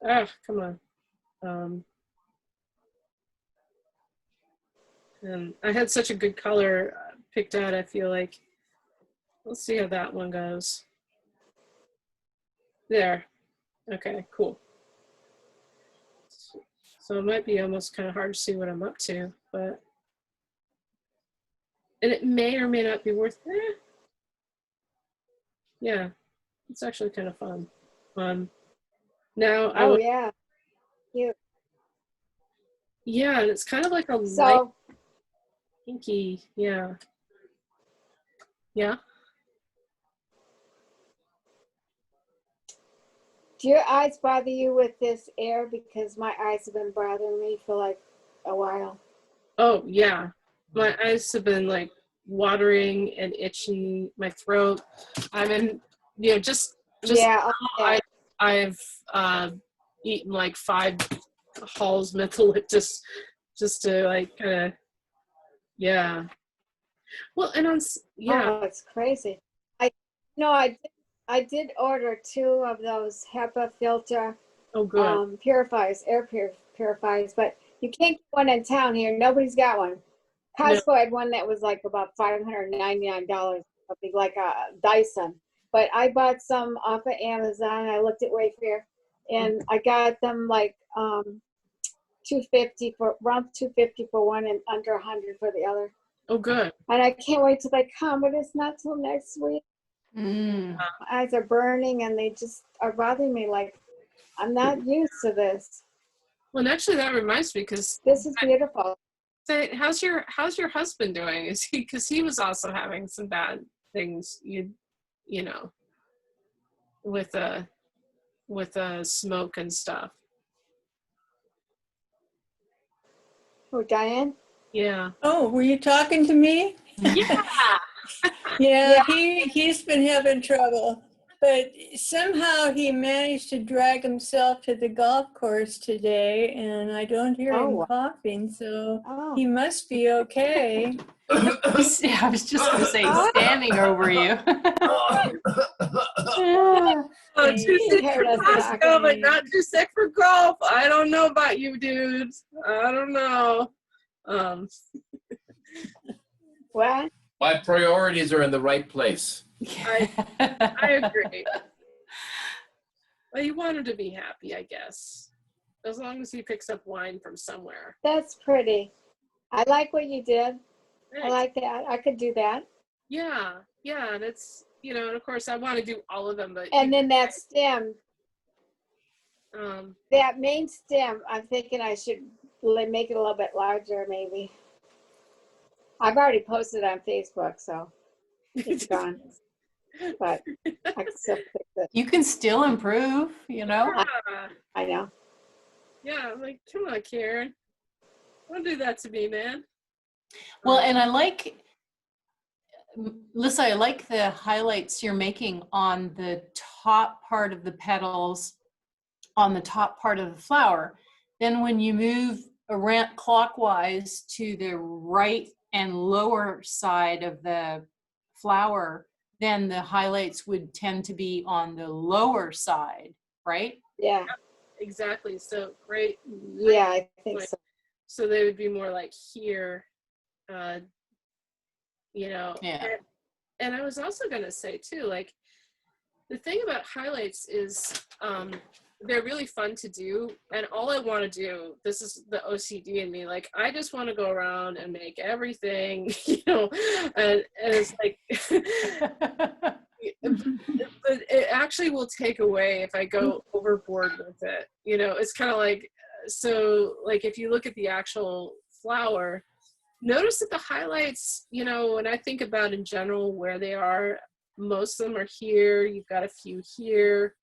Ah, come on. And I had such a good color picked out, I feel like. Let's see how that one goes. There. Okay, cool. So it might be almost kind of hard to see what I'm up to, but, and it may or may not be worth it. Yeah, it's actually kind of fun. Now Oh, yeah. Cute. Yeah, and it's kind of like a light So, pinky. Yeah. Yeah. do your eyes bother you with this air? Because my eyes have been bothering me for like a while. Oh, yeah. My eyes have been like watering and itchy. My throat. I'm in, you know, just Yeah, okay. I've eaten like 5 Hall's Mentolicious just to like kind of, yeah. Well, and yeah. Oh, it's crazy. I did order 2 of those HEPA filter Oh, good. purifiers, purifiers, but you can't get one in town here. Nobody's got one. No. Costco had one that was like about $599, something like a Dyson. But I bought some off of Amazon. I looked at Wayfair, and I got them like 250 for around 250 for one and under 100 for the other. Oh, good. And I can't wait till they come, but it's not till next week. Mm. My eyes are burning and they just are bothering me. Like, I'm not used to this. Well, and actually, that reminds me, because This is beautiful. how's your husband doing? Is he, because he was also having some bad things, you know, with smoke and stuff. Oh, Diane? Yeah. Oh, were you talking to me? Yeah. Yeah, he's been having trouble, but somehow he managed to drag himself to the golf course today, and I don't hear him Oh. coughing, so Oh. he must be okay. I was just going to say, he's standing over you. Oh, too He sick heard for us Costco, talking. but not too sick for golf. I don't know about you dudes. I don't know. What? My priorities are in the right place. I agree. Well, you want him to be happy, I guess. As long as he picks up wine from somewhere. That's pretty. I like what you did. I Thanks. like that. I could do that. Yeah, and it's, and of course I want to do all of them, but And then that stem, um, that main stem, I'm thinking I should make it a little bit larger, maybe. I've already posted on Facebook, so it's gone. But I can still fix it. You can still improve, yeah, I know. yeah, I'm like, come on, Karen. Don't do that to me, man. Well, and I like, Lissa, I like the highlights you're making on the top part of the petals, on the top part of the flower. Then when you move around clockwise to the right and lower side of the flower, then the highlights would tend to be on the lower side, right? Yeah. Exactly. So great. Yeah, I think so. So they would be more like here, Yeah. And I was also going to say too, like, the thing about highlights is they're really fun to do. And all I want to do, this is the OCD in me, like, I just want to go around and make everything, and it's like, but it actually will take away if I go overboard with it. It's kind of like, so like if you look at the actual flower, notice that the highlights, when I think about in general where they are, most of them are here. You've got a few here.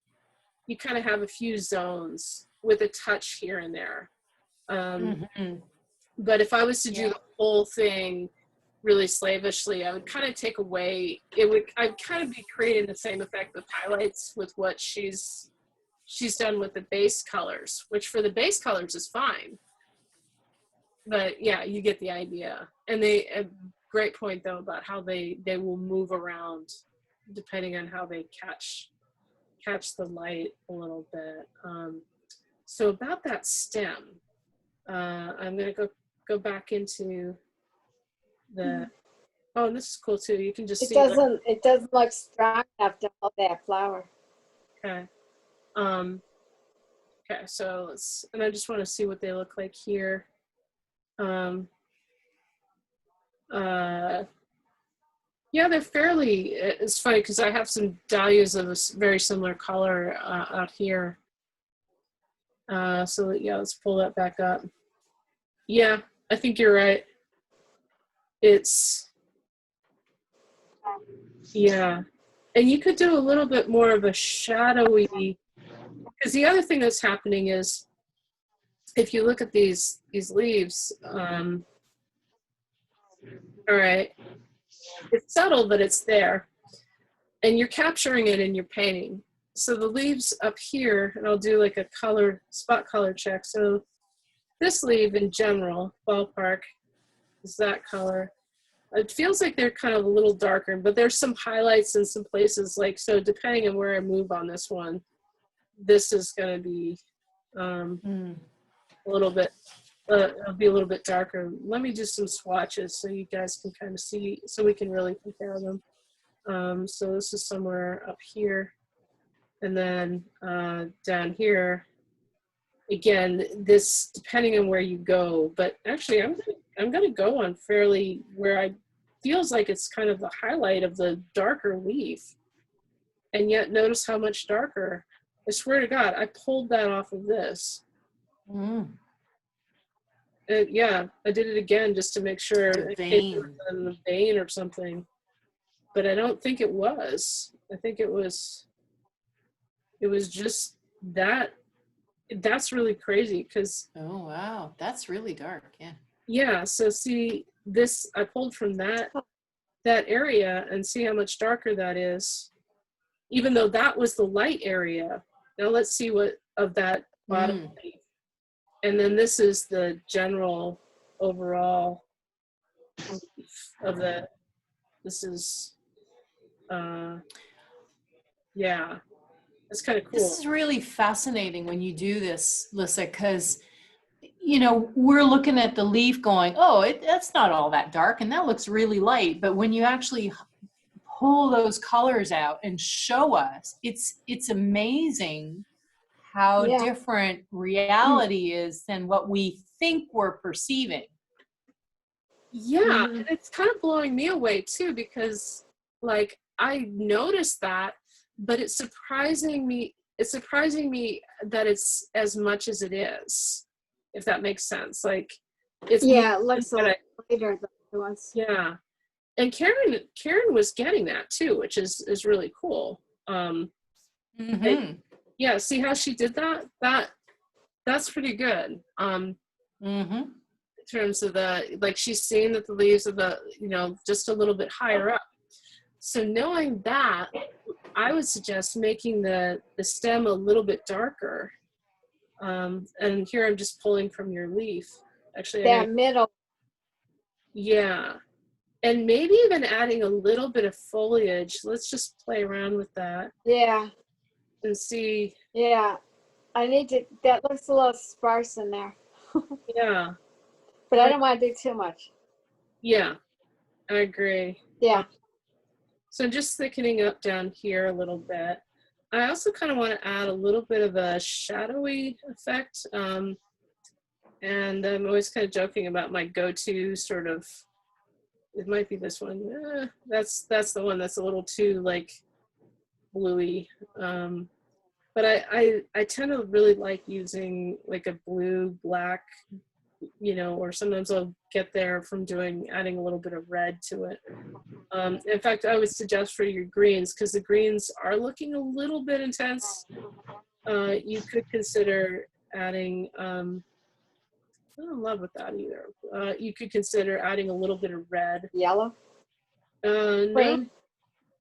You kind of have a few zones with a touch here and there. But if I was to do the whole thing really slavishly, I would kind of take away, I'd kind of be creating the same effect with highlights with what she's done with the base colors, which for the base colors is fine. But yeah, you get the idea. And a great point though about how they will move around depending on how they catch the light a little bit. So about that stem, I'm gonna go back into the, oh, and this is cool too. You can just It see doesn't look strong enough to hold that flower. okay. Okay, so and I just want to see what they look like here. Yeah, they're fairly, it's funny because I have some dahlias of a very similar color out here. So yeah, let's pull that back up. Yeah, I think you're right. Yeah. And you could do a little bit more of a shadowy, because the other thing that's happening is, if you look at these leaves, all right, it's subtle, but it's there. And you're capturing it in your painting. So the leaves up here, and I'll do like a spot color check. So this leaf in general, ballpark, is that color. It feels like they're kind of a little darker, but there's some highlights in some places. Like, so depending on where I move on this one, this is going to be a little bit, it'll be a little bit darker. Let me do some swatches so you guys can kind of see, so we can really compare them. So this is somewhere up here. And then down here, again, this depending on where you go, but actually I'm gonna go on fairly where I feels like it's kind of the highlight of the darker leaf. And yet notice how much darker. I swear to God, I pulled that off of this. Mm. Yeah, I did it again just to make sure The in case it vein. was a vein or something. But I don't think it was. I think it was just that. That's really crazy because Oh, wow. That's really dark. Yeah. yeah, so see this, I pulled from that area and see how much darker that is, even though that was the light area. Now let's see what of that bottom Mm. leaf. And then this is the general overall of the, this is, yeah, it's kind of cool. This is really fascinating when you do this, Lissa, because, you know, we're looking at the leaf going, oh, that's not all that dark and that looks really light. But when you actually pull those colors out and show us, it's amazing how Yeah. different reality is than what we think we're perceiving. Yeah, Mhm. and it's kind of blowing me away too because like I noticed that, but it's surprising me that it's as much as it is, if that makes sense. Like it's more Yeah, it looks a than little I- later than the ones. yeah. And Karen was getting that too, which is really cool. Mm-hmm. Yeah, see how she did that? That's pretty good. Mm-hmm. In terms of the, like she's seeing that the leaves are the, you know, just a little bit higher up. So knowing that, I would suggest making the stem a little bit darker. And here I'm just pulling from your leaf. Actually, That middle, yeah. And maybe even adding a little bit of foliage. Let's just play around with that yeah, and see. yeah. I need to, that looks a little sparse in there, Yeah, but I don't want to do too much. yeah, I agree. Yeah, So I'm just thickening up down here a little bit. I also kind of want to add a little bit of a shadowy effect. And I'm always kind of joking about my go-to sort of, it might be this one. That's the one that's a little too like bluey. But I tend to really like using like a blue, black, you know, or sometimes I'll get there from adding a little bit of red to it. In fact, I would suggest for your greens, because the greens are looking a little bit intense, you could consider adding, I don't love with that either. You could consider adding a little bit of red. yellow, No, green.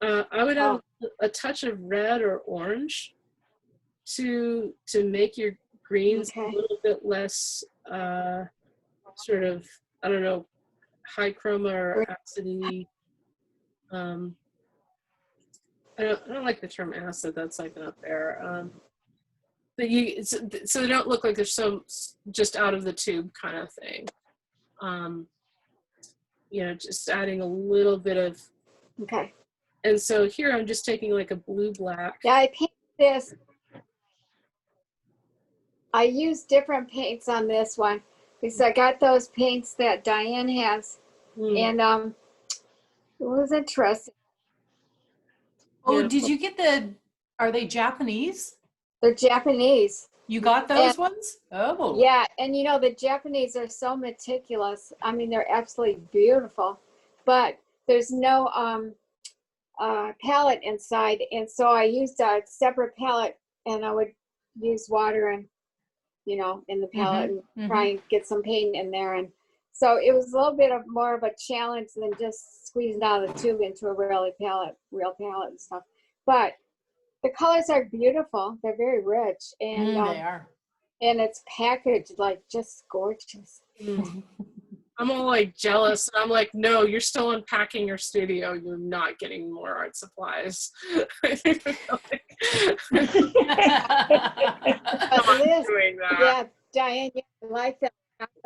I would add Oh, a touch of red or orange to make your greens a okay. little bit less sort of, I don't know, high chroma or Green. acidy. I don't like the term acid. That's like not there. But so they don't look like they're so just out of the tube kind of thing. You know, just adding a little bit of, Okay. and so here I'm just taking like a blue black. Yeah, I painted this. I used different paints on this one because I got those paints that Diane has, and it was interesting. Oh, Yeah. did you get are they Japanese? They're Japanese. You got those ones? Oh. Yeah, and you know, the Japanese are so meticulous. I mean, they're absolutely beautiful, but there's no palette inside. And so I used a separate palette, and I would use water and, you know, in the palette and try and get some paint in there. And so it was a little bit of more of a challenge than just squeezing out of the tube into a real palette and stuff. But the colors are beautiful. They're very rich. And They are. and it's packaged like just gorgeous. I'm all like jealous. And I'm like, no, you're still unpacking your studio. You're not getting more art supplies. But this, Doing that. yeah, Diane, yeah, I like that.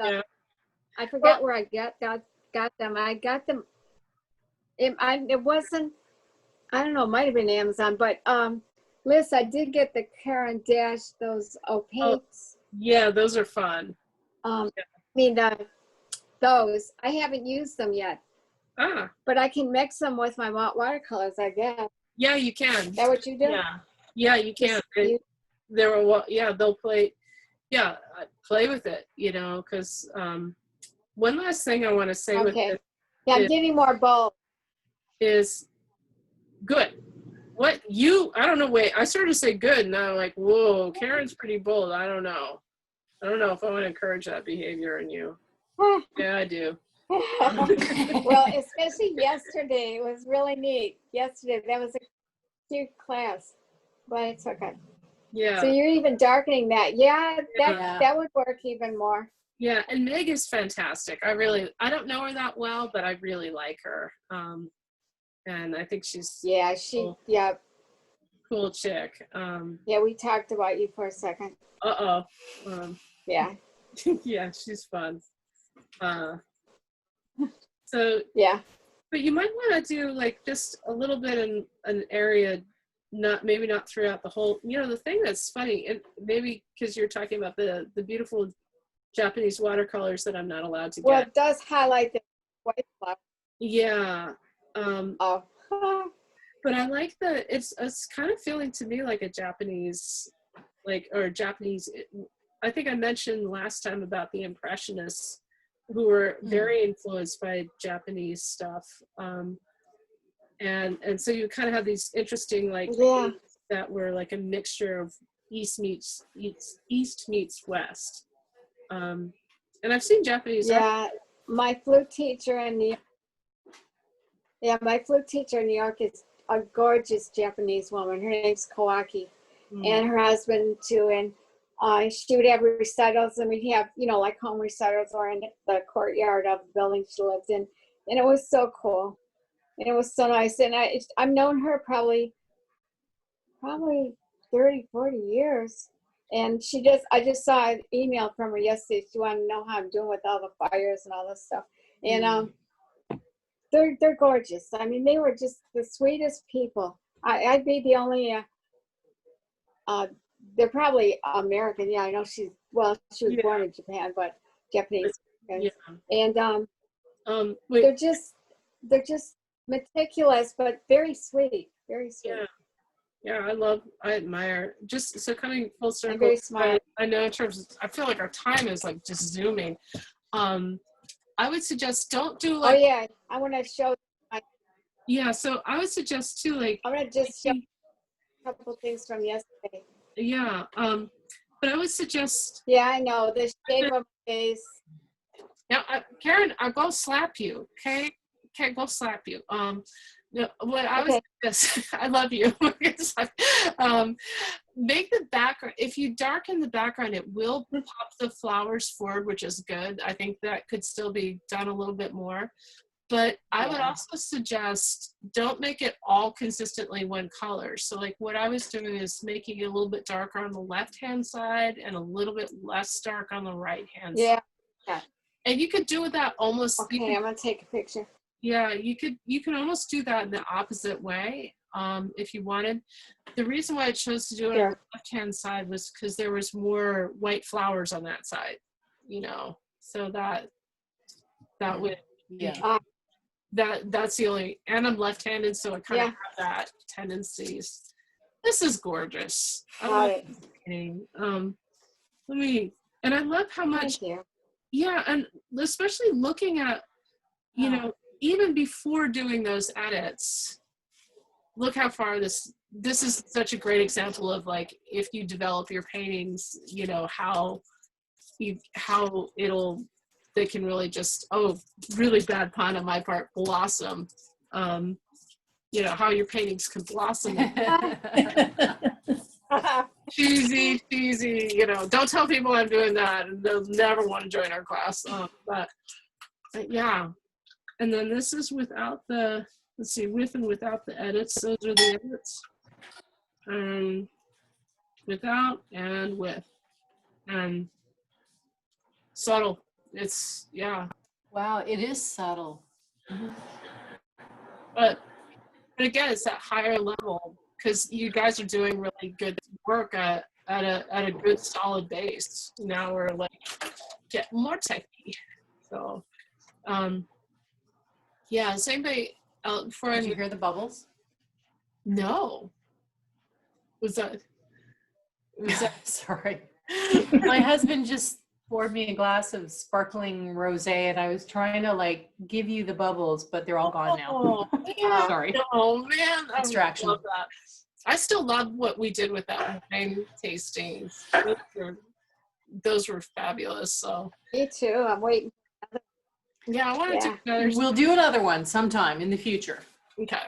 Yeah. I forgot where I got them. I got them. It wasn't. I don't know. It might have been Amazon, but Liz, I did get the Karen Dash, those opaques. Yeah, those are fun. I mean, those. I haven't used them yet, Ah, but I can mix them with my watercolors, I guess. yeah, you can. Is that what you do? Yeah, you can. They'll play. Yeah, play with it. You know, because one last thing I want to say with Okay. it Yeah, I'm getting more bold. is good. I don't know, wait, I started to say good, and I'm like, whoa, Karen's pretty bold. I don't know if I want to encourage that behavior in you. Yeah, I do. Well, especially yesterday, it was really neat. Yesterday, that was a cute class, but it's okay. Yeah. So you're even darkening that. Yeah, Yeah. that would work even more. Yeah, and Meg is fantastic. I don't know her that well, but I really like her. And I think she's Yeah, cool chick. Yeah, we talked about you for a second. Yeah. Yeah, she's fun. So Yeah. but you might want to do like just a little bit in an area, maybe not throughout the whole. The thing that's funny, and maybe because you're talking about the beautiful Japanese watercolors that I'm not allowed to get. Well, it does highlight the white flower. Yeah. Oh. But I like it's kind of feeling to me like a Japanese, I think I mentioned last time about the Impressionists who were very influenced by Japanese stuff. And so you kind of have these interesting that were like a mixture of East meets West. And I've seen Japanese art. Yeah, my flute teacher in New York is a gorgeous Japanese woman. Her name's Kawaki, and her husband too. And she would have recitals, and we'd have like home recitals or in the courtyard of the building she lived in, and it was so cool, and it was so nice. And I've known her probably 30, 40 years. And I just saw an email from her yesterday. She wanted to know how I'm doing with all the fires and all this stuff. And they're gorgeous. I mean, they were just the sweetest people. I'd be the only, they're probably American. Yeah, I know she was born in Japan, but Japanese. Yeah. And wait. they're just meticulous, but very sweet, very sweet. Yeah, I admire. Just so coming full circle. Very smart. I know in terms of, I feel like our time is like just zooming. I would suggest don't do like. Oh yeah, I want to show. Yeah, so I would suggest too, like. I'm gonna just show a couple things from yesterday. Yeah, but I would suggest. Yeah, I know the shape of my face. Now, Karen, I'll go slap you. Okay, go slap you. What I was this, I love you. Make the background. If you darken the background, it will pop the flowers forward, which is good. I think that could still be done a little bit more. But I would also suggest don't make it all consistently one color. So like what I was doing is making it a little bit darker on the left-hand side and a little bit less dark on the right-hand side. Yeah. And you could do that almost. Okay, I'm gonna take a picture. Yeah, you can almost do that in the opposite way if you wanted. The reason why I chose to do it on the left-hand side was because there was more white flowers on that side, so that would that's the only, and I'm left-handed, so I kind of have that tendencies. This is gorgeous. I love how much. Thank you. Yeah, and especially looking at, even before doing those edits, look how far this is such a great example of like, if you develop your paintings, how they can really just, really bad pun on my part, blossom. How your paintings can blossom. cheesy, don't tell people I'm doing that, and they'll never want to join our class. But yeah. And then this is without the, with and without the edits. Those are the edits. Without and with. And subtle. It's, Wow, it is subtle. But again, it's that higher level because you guys are doing really good work at a good solid base. Now we're like get more techy. So yeah, same way for Did you hear the bubbles? no. Was that Sorry. My husband just poured me a glass of sparkling rosé, and I was trying to like give you the bubbles, but they're all gone now. Oh, man. Sorry. Oh man, I Distraction. love that. I still love what we did with that wine tastings. Those were fabulous. So Me too. I'm waiting. yeah, I want to Yeah. do another. We'll do another one sometime in the future. Okay.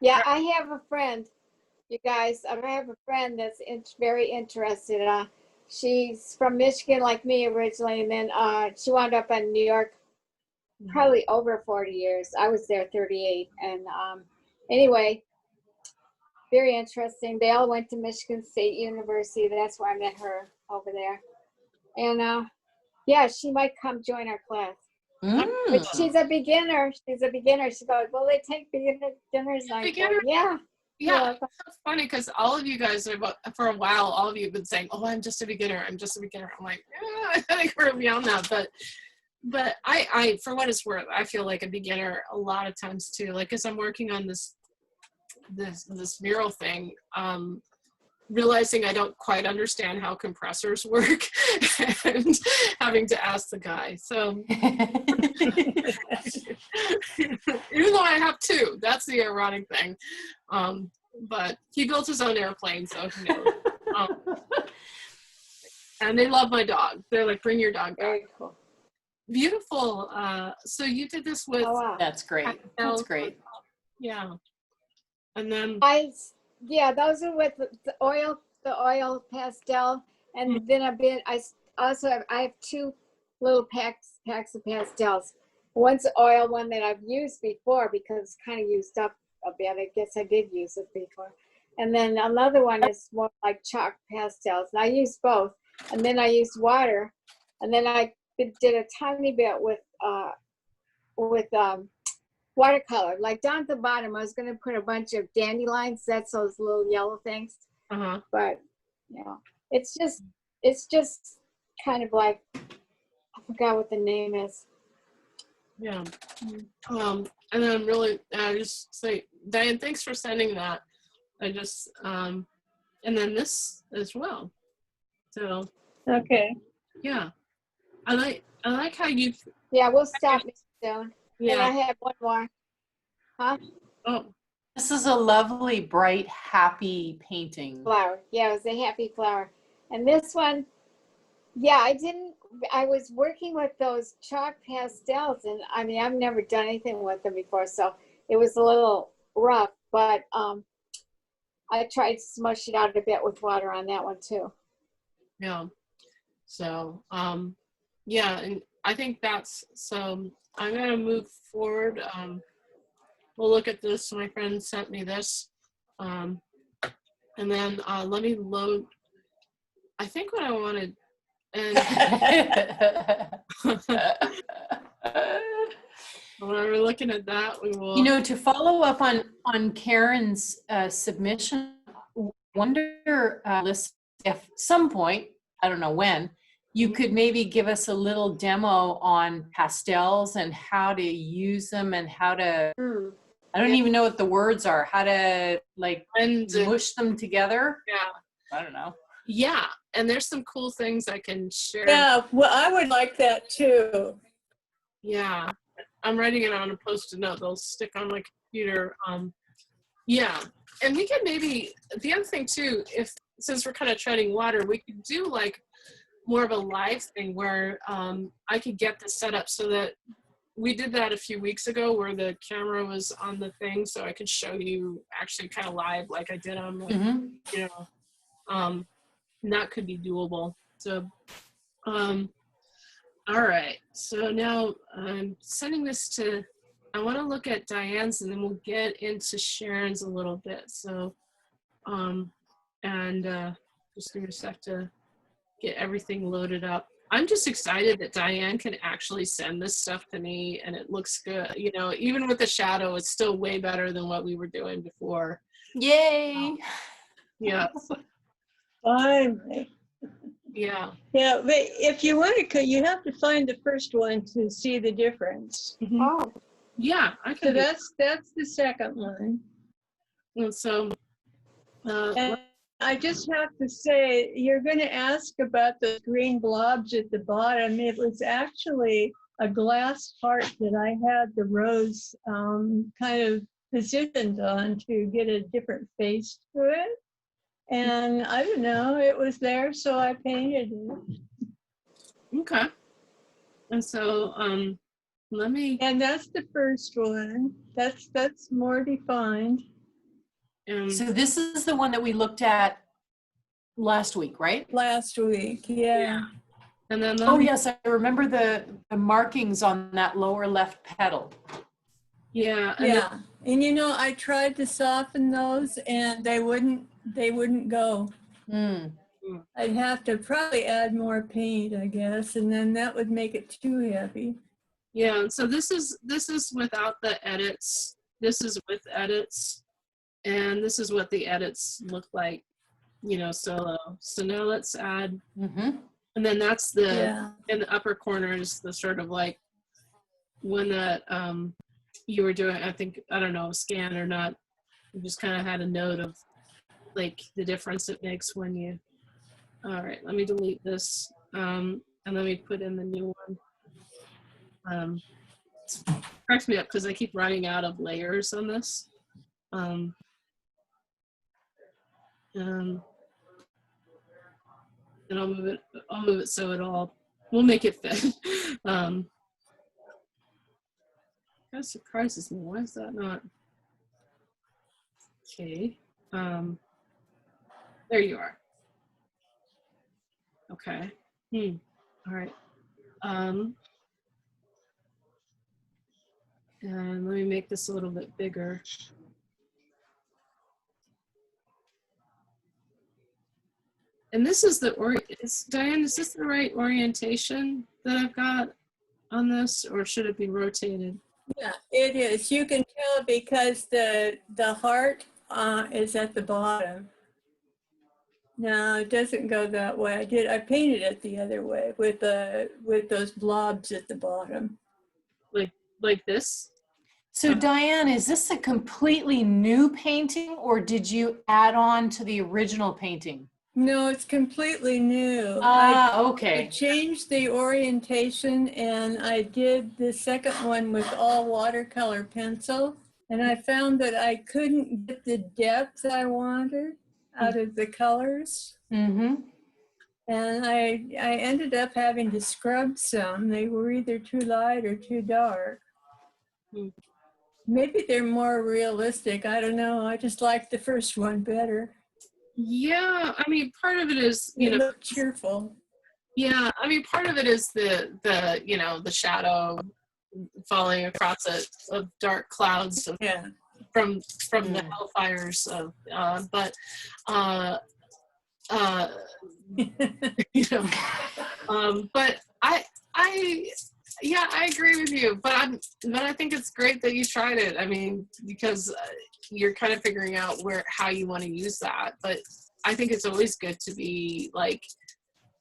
Yeah, I have a friend, you guys. I have a friend that's very interested. She's from Michigan, like me originally, and then she wound up in New York, probably over 40 years. I was there 38, and anyway, very interesting. They all went to Michigan State University. That's where I met her over there, and yeah, she might come join our class. But she's a beginner. She's a beginner. She goes, well, they take beginners. And I go, Beginner? yeah. Yeah, it's so funny because all of you guys are, for a while, all of you have been saying, "Oh, I'm just a beginner. I'm just a beginner." I'm like, I think we're beyond that. But I, for what it's worth, I feel like a beginner a lot of times too. Like as I'm working on this mural thing, realizing I don't quite understand how compressors work, and having to ask the guy. So even though I have two, that's the ironic thing. But he built his own airplane, so he knows. And they love my dog. They're like, bring your dog back. Very cool. Beautiful. So you did this with Oh, wow. That's great. That's great. Yeah. And then Yeah, those are with the oil pastel, and then I have two little packs of pastels. One's oil, one that I've used before because it's kind of used up a bit. I guess I did use it before. And then another one is more like chalk pastels. And I used both. And then I used water. And then I did a tiny bit with watercolor. Like down at the bottom, I was going to put a bunch of dandelions. That's those little yellow things. But you know, it's just kind of like, I forgot what the name is. yeah. And then really, I just say, Diane, thanks for sending that. I just and then this as well. So Okay. yeah, I like how you. Yeah, we'll stop it soon. Yeah. And I have one more. Huh? Oh. This is a lovely, bright, happy painting. Flower. Yeah, it was a happy flower. And this one, yeah, I was working with those chalk pastels, and I mean, I've never done anything with them before, so it was a little rough, but I tried to smush it out a bit with water on that one too. Yeah. So yeah, and I think that's so. I'm gonna move forward. We'll look at this. My friend sent me this, and then let me load. I think what I wanted, and when we're looking at that, we will. You know, to follow up on Karen's submission, wonder, Liz, if some point, I don't know when, you could maybe give us a little demo on pastels and how to use them and how to, I don't even know what the words are, how to like mush them together. Yeah. I don't know. Yeah, and there's some cool things I can share. Yeah, well, I would like that too. Yeah, I'm writing it on a post-it note. They'll stick on my computer. Yeah, and we can maybe, the other thing too, since we're kind of treading water, we could do like more of a live thing where I could get this set up so that we did that a few weeks ago where the camera was on the thing, so I could show you actually kind of live like I did on, like, you know, and that could be doable. So, all right. So now I'm sending this to, I want to look at Diane's and then we'll get into Sharon's a little bit. So, and just give me a sec to get everything loaded up. I'm just excited that Diane can actually send this stuff to me and it looks good. You know, even with the shadow, it's still way better than what we were doing before. Yay! Yeah. Finally. Yeah. Yeah, but if you want to, you have to find the first one to see the difference. Mhm. Oh, Yeah, I So can do that's the second one. that. And so, And I just have to say, you're going to ask about the green blobs at the bottom. It was actually a glass heart that I had the rose kind of positioned on to get a different face to it. And I don't know, it was there, so I painted it. okay. And so, let me, And that's the first one. That's more defined. So this is the one that we looked at last week, right? Last week, yeah. and then let Oh me, yes, I remember the markings on that lower left petal. yeah. And Yeah, and you know, I tried to soften those and they wouldn't go. Mm. I'd have to probably add more paint, I guess, and then that would make it too heavy. yeah. And so this is without the edits. This is with edits. And this is what the edits look like, you know, solo. So now let's add, Mm-hmm. and then that's the, Yeah, in the upper corner is the sort of like one that you were doing, I think, I don't know, scan or not. You just kind of had a note of like the difference it makes when you, all right, let me delete this. And let me put in the new one. It cracks me up because I keep running out of layers on this. Um, and I'll move it so we'll make it fit. That surprises me. Why is that not? Okay. There you are. Okay. All right. And let me make this a little bit bigger. And this is Diane, is this the right orientation that I've got on this, or should it be rotated? yeah, it is. You can tell because the heart is at the bottom. No, it doesn't go that way. I painted it the other way with those blobs at the bottom. Like this? So Diane, is this a completely new painting or did you add on to the original painting? No, it's completely new. Ah, I okay. changed the orientation and I did the second one with all watercolor pencil. And I found that I couldn't get the depth I wanted out of the colors. Mm-hmm. And I ended up having to scrub some. They were either too light or too dark. Hmm. Maybe they're more realistic. I don't know. I just like the first one better. Yeah, I mean, part of it is, you It know, looked cheerful. yeah, I mean, part of it is the you know, the shadow falling across of dark clouds Yeah. from the hellfires of, but uh, you know, but yeah, I agree with you. But I think it's great that you tried it. I mean, because you're kind of figuring out how you want to use that. But I think it's always good to be like,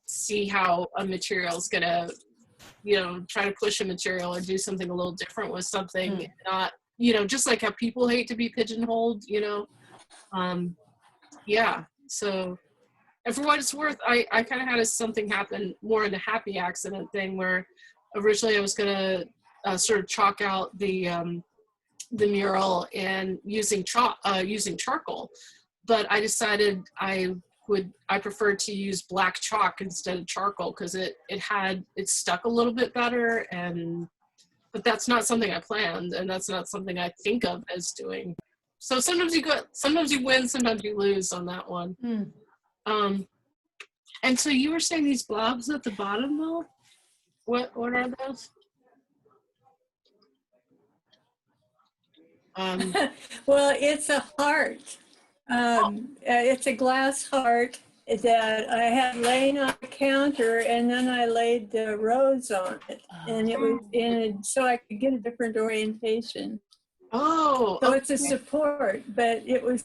see how a material's gonna, you know, try to push a material or do something a little different with something, not, you know, just like how people hate to be pigeonholed, you know. Yeah. So, and for what it's worth, I kind of had something happen more in a happy accident thing where originally I was gonna sort of chalk out the mural and using charcoal, but I decided I preferred to use black chalk instead of charcoal because it stuck a little bit better, but that's not something I planned and that's not something I think of as doing. So sometimes you win, sometimes you lose on that one. And so you were saying these blobs at the bottom though? What are those? Well, it's a heart. It's a glass heart, that I had laying on the counter, and then I laid the rose on it, and it was in so I could get a different orientation. Oh, So it's a okay. support, but it was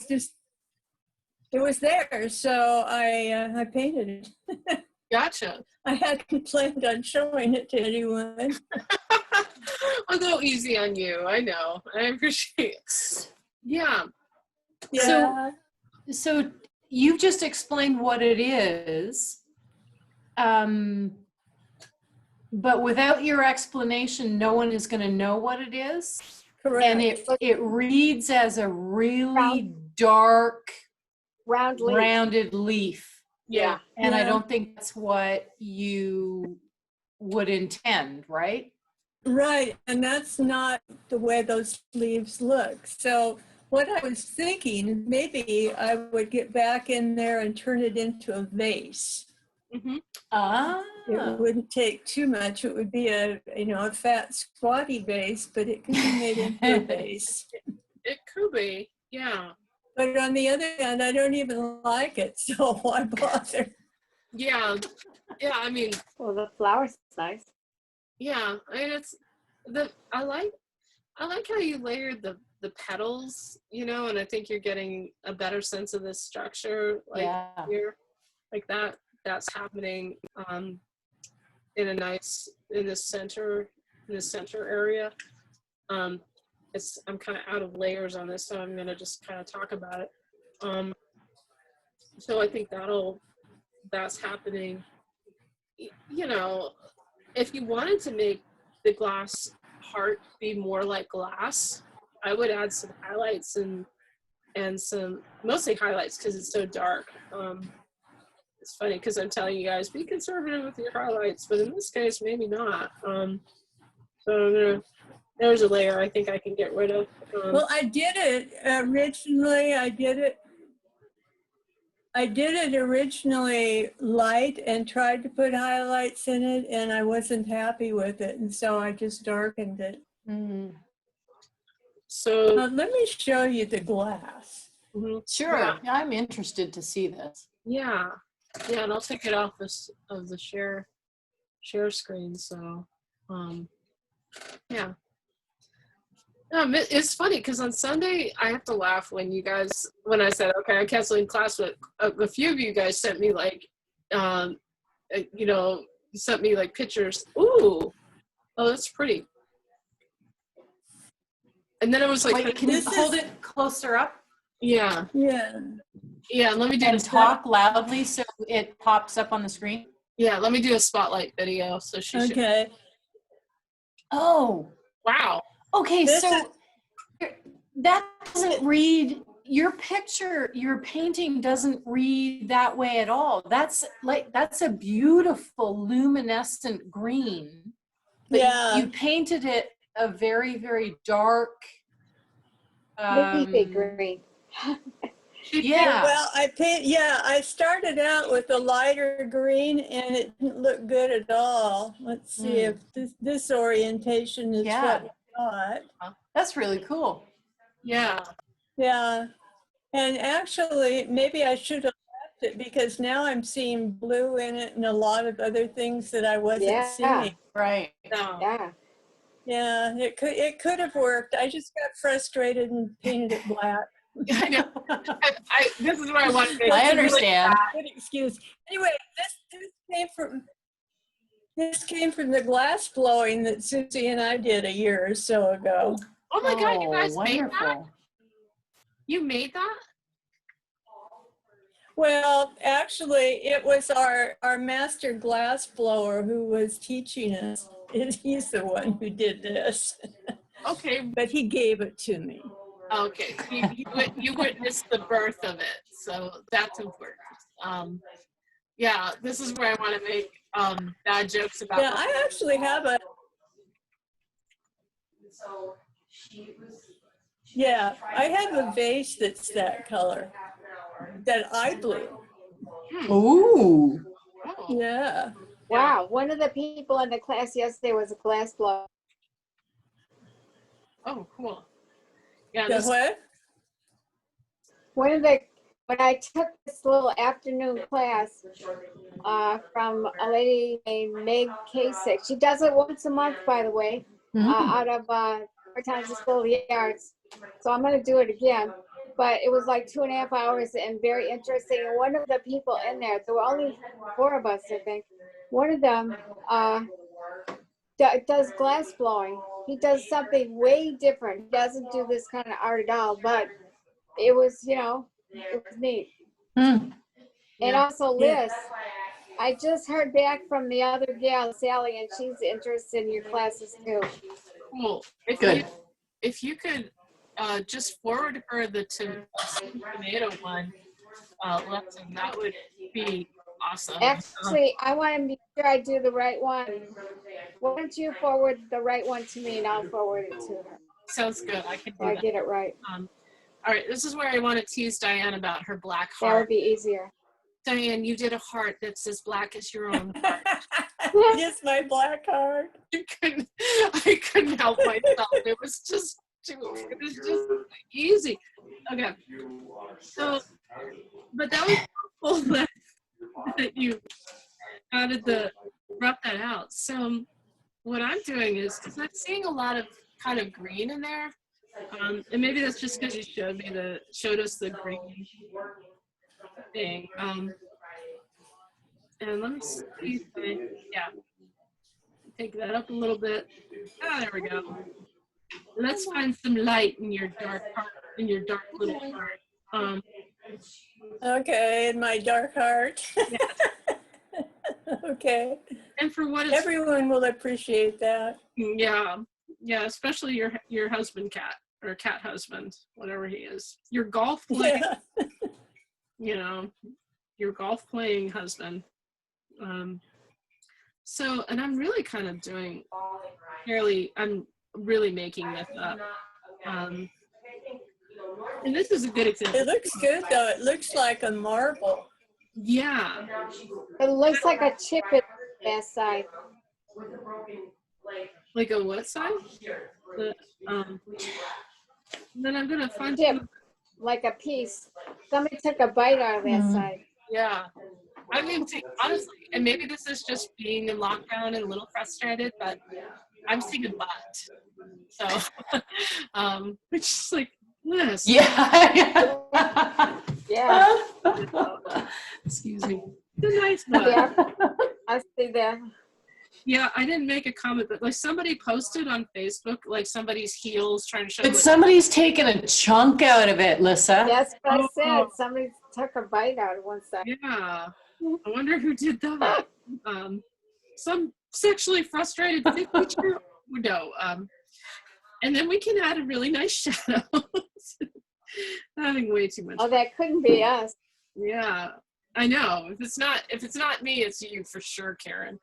there, so I painted it. Gotcha. I hadn't planned on showing it to anyone. I'll go easy on you. I know. I appreciate it. Yeah. Yeah. So you've just explained what it is, but without your explanation, no one is going to know what it is. Correct. And it reads as a really dark, Round leaf. rounded leaf. Yeah. And I Yeah. don't think that's what you would intend, right? Right, and that's not the way those leaves look. So what I was thinking, maybe I would get back in there and turn it into a vase. Mm-hmm. Ah. It wouldn't take too much. It would be a fat, squatty vase, but it could be made into a vase. It could be. Yeah. But on the other hand, I don't even like it, so why bother? Yeah. Yeah. I mean, Well, the flower's nice. yeah. I mean, I like how you layered the petals, and I think you're getting a better sense of the structure, like Yeah. here, like that's happening in the center area. I'm kind of out of layers on this, so I'm gonna just kind of talk about it. So I think that's happening. If you wanted to make the glass heart be more like glass, I would add some highlights and some, mostly highlights because it's so dark. It's funny because I'm telling you guys, be conservative with your highlights, but in this case, maybe not. So there's a layer I think I can get rid of. Well, I did it originally. I did it originally light and tried to put highlights in it, and I wasn't happy with it, and so I just darkened it. Mm. So Let me show you the glass. Sure. Yeah, I'm interested to see this. yeah, and I'll take it off of the share screen. So, yeah. It's funny because on Sunday I have to laugh when I said, okay, I'm canceling class, but a few of you guys sent me sent me like pictures. Ooh, oh, that's pretty. And then it was like, Wait, can you hold it closer up? Yeah. Yeah. Yeah, let me do And talk loudly so it pops up on the screen. Yeah, let me do a spotlight video. So she should. Okay. Oh, Wow. okay. This So that doesn't read, your painting doesn't read that way at all. That's a beautiful luminescent green. But Yeah. you painted it a very, very dark. Leafy green. Yeah. Well, I started out with a lighter green and it didn't look good at all. Let's see if this orientation is what we got. That's really cool. Yeah. Yeah. And actually, maybe I should have left it because now I'm seeing blue in it and a lot of other things that I wasn't seeing. Right. No. Yeah. Yeah, it could have worked. I just got frustrated and painted it black. I know. This is where I want to make. I understand. Good excuse. Anyway, this came from the glass blowing that Susie and I did a year or so ago. Oh my God, you guys made that? Wonderful. You made that? Well, actually, it was our master glass blower who was teaching us. He's the one who did this. Okay. But he gave it to me. Okay. You witnessed the birth of it, so that's important. Yeah, this is where I want to make bad jokes about. Yeah, I actually have a. Yeah, I have a vase that's that color that I blew. Ooh. Oh, Yeah. Wow. One of the people in the class yesterday was a glass blower. oh, cool. Yeah. The This, what? One of the But I took this little afternoon class from a lady named Meg Kasich. She does it once a month, by the way, out of Times School of the Arts. So I'm going to do it again. But it was like 2.5 hours and very interesting. And one of the people in there were only 4 of us, I think. One of them does glass blowing. He does something way different. He doesn't do this kind of art at all, but it was, it was neat. And also Liz, I just heard back from the other gal, Sally, and she's interested in your classes too. Cool. If you could just forward her the tomato one lesson, that would be awesome. Actually, I want to be sure I do the right one. Why don't you forward the right one to me and I'll forward it to her. Sounds good. I can do So I that. get it right. All right, this is where I want to tease Diane about her black That would heart. be easier. Diane, you did a heart that's as black as your own. Just my black heart. I couldn't help myself. It was just easy. Okay. So, but that was helpful that you added brought that out. So what I'm doing is, because I'm seeing a lot of kind of green in there, and maybe that's just because you showed us the green thing. And let me see. Yeah. Take that up a little bit. There we go. Let's find some light in your dark heart, in your dark little heart. Okay, in my dark heart. Yes. Okay. And for what it's Everyone will appreciate that. yeah, especially your husband, cat, or cat husband, whatever he is. Your golf playing, your golf playing husband. So, and I'm really kind of doing I'm really making this up. And this is a good example. It looks good though. It looks like a marble. Yeah. It looks like a chip in that side. Like a what side? Then I'm gonna find Chip, like a piece. Somebody took a bite out of that side. Yeah. I mean, honestly, and maybe this is just being in lockdown and a little frustrated, but I'm seeing a butt. So, which is like, this. Yeah. Yeah. Excuse me. It's a nice butt. Yeah. I see that. Yeah, I didn't make a comment, but like somebody posted on Facebook, like somebody's heels trying to show. But somebody's taken a chunk out of it, Lissa. That's what I said. Somebody took a bite out of one side. Yeah. I wonder who did that. Some sexually frustrated teacher. No. And then we can add a really nice shadow. Having way too much. Oh, that couldn't be us. Yeah, I know. If it's not me, it's you for sure, Karen.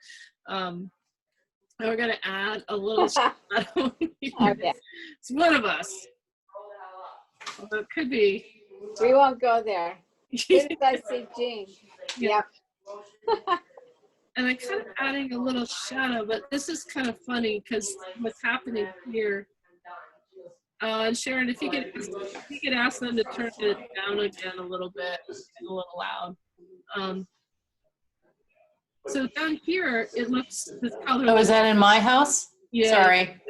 We're gonna add a little shadow. Okay. It's one of us. Well, it could be. We won't go there. As soon as I see Jean. Yep. And I'm kind of adding a little shadow, but this is kind of funny because what's happening here. And Sharon, if you could ask them to turn it down again a little bit, it's a little loud. So down here, it looks this color. Oh, is that in my house? Yeah. Sorry.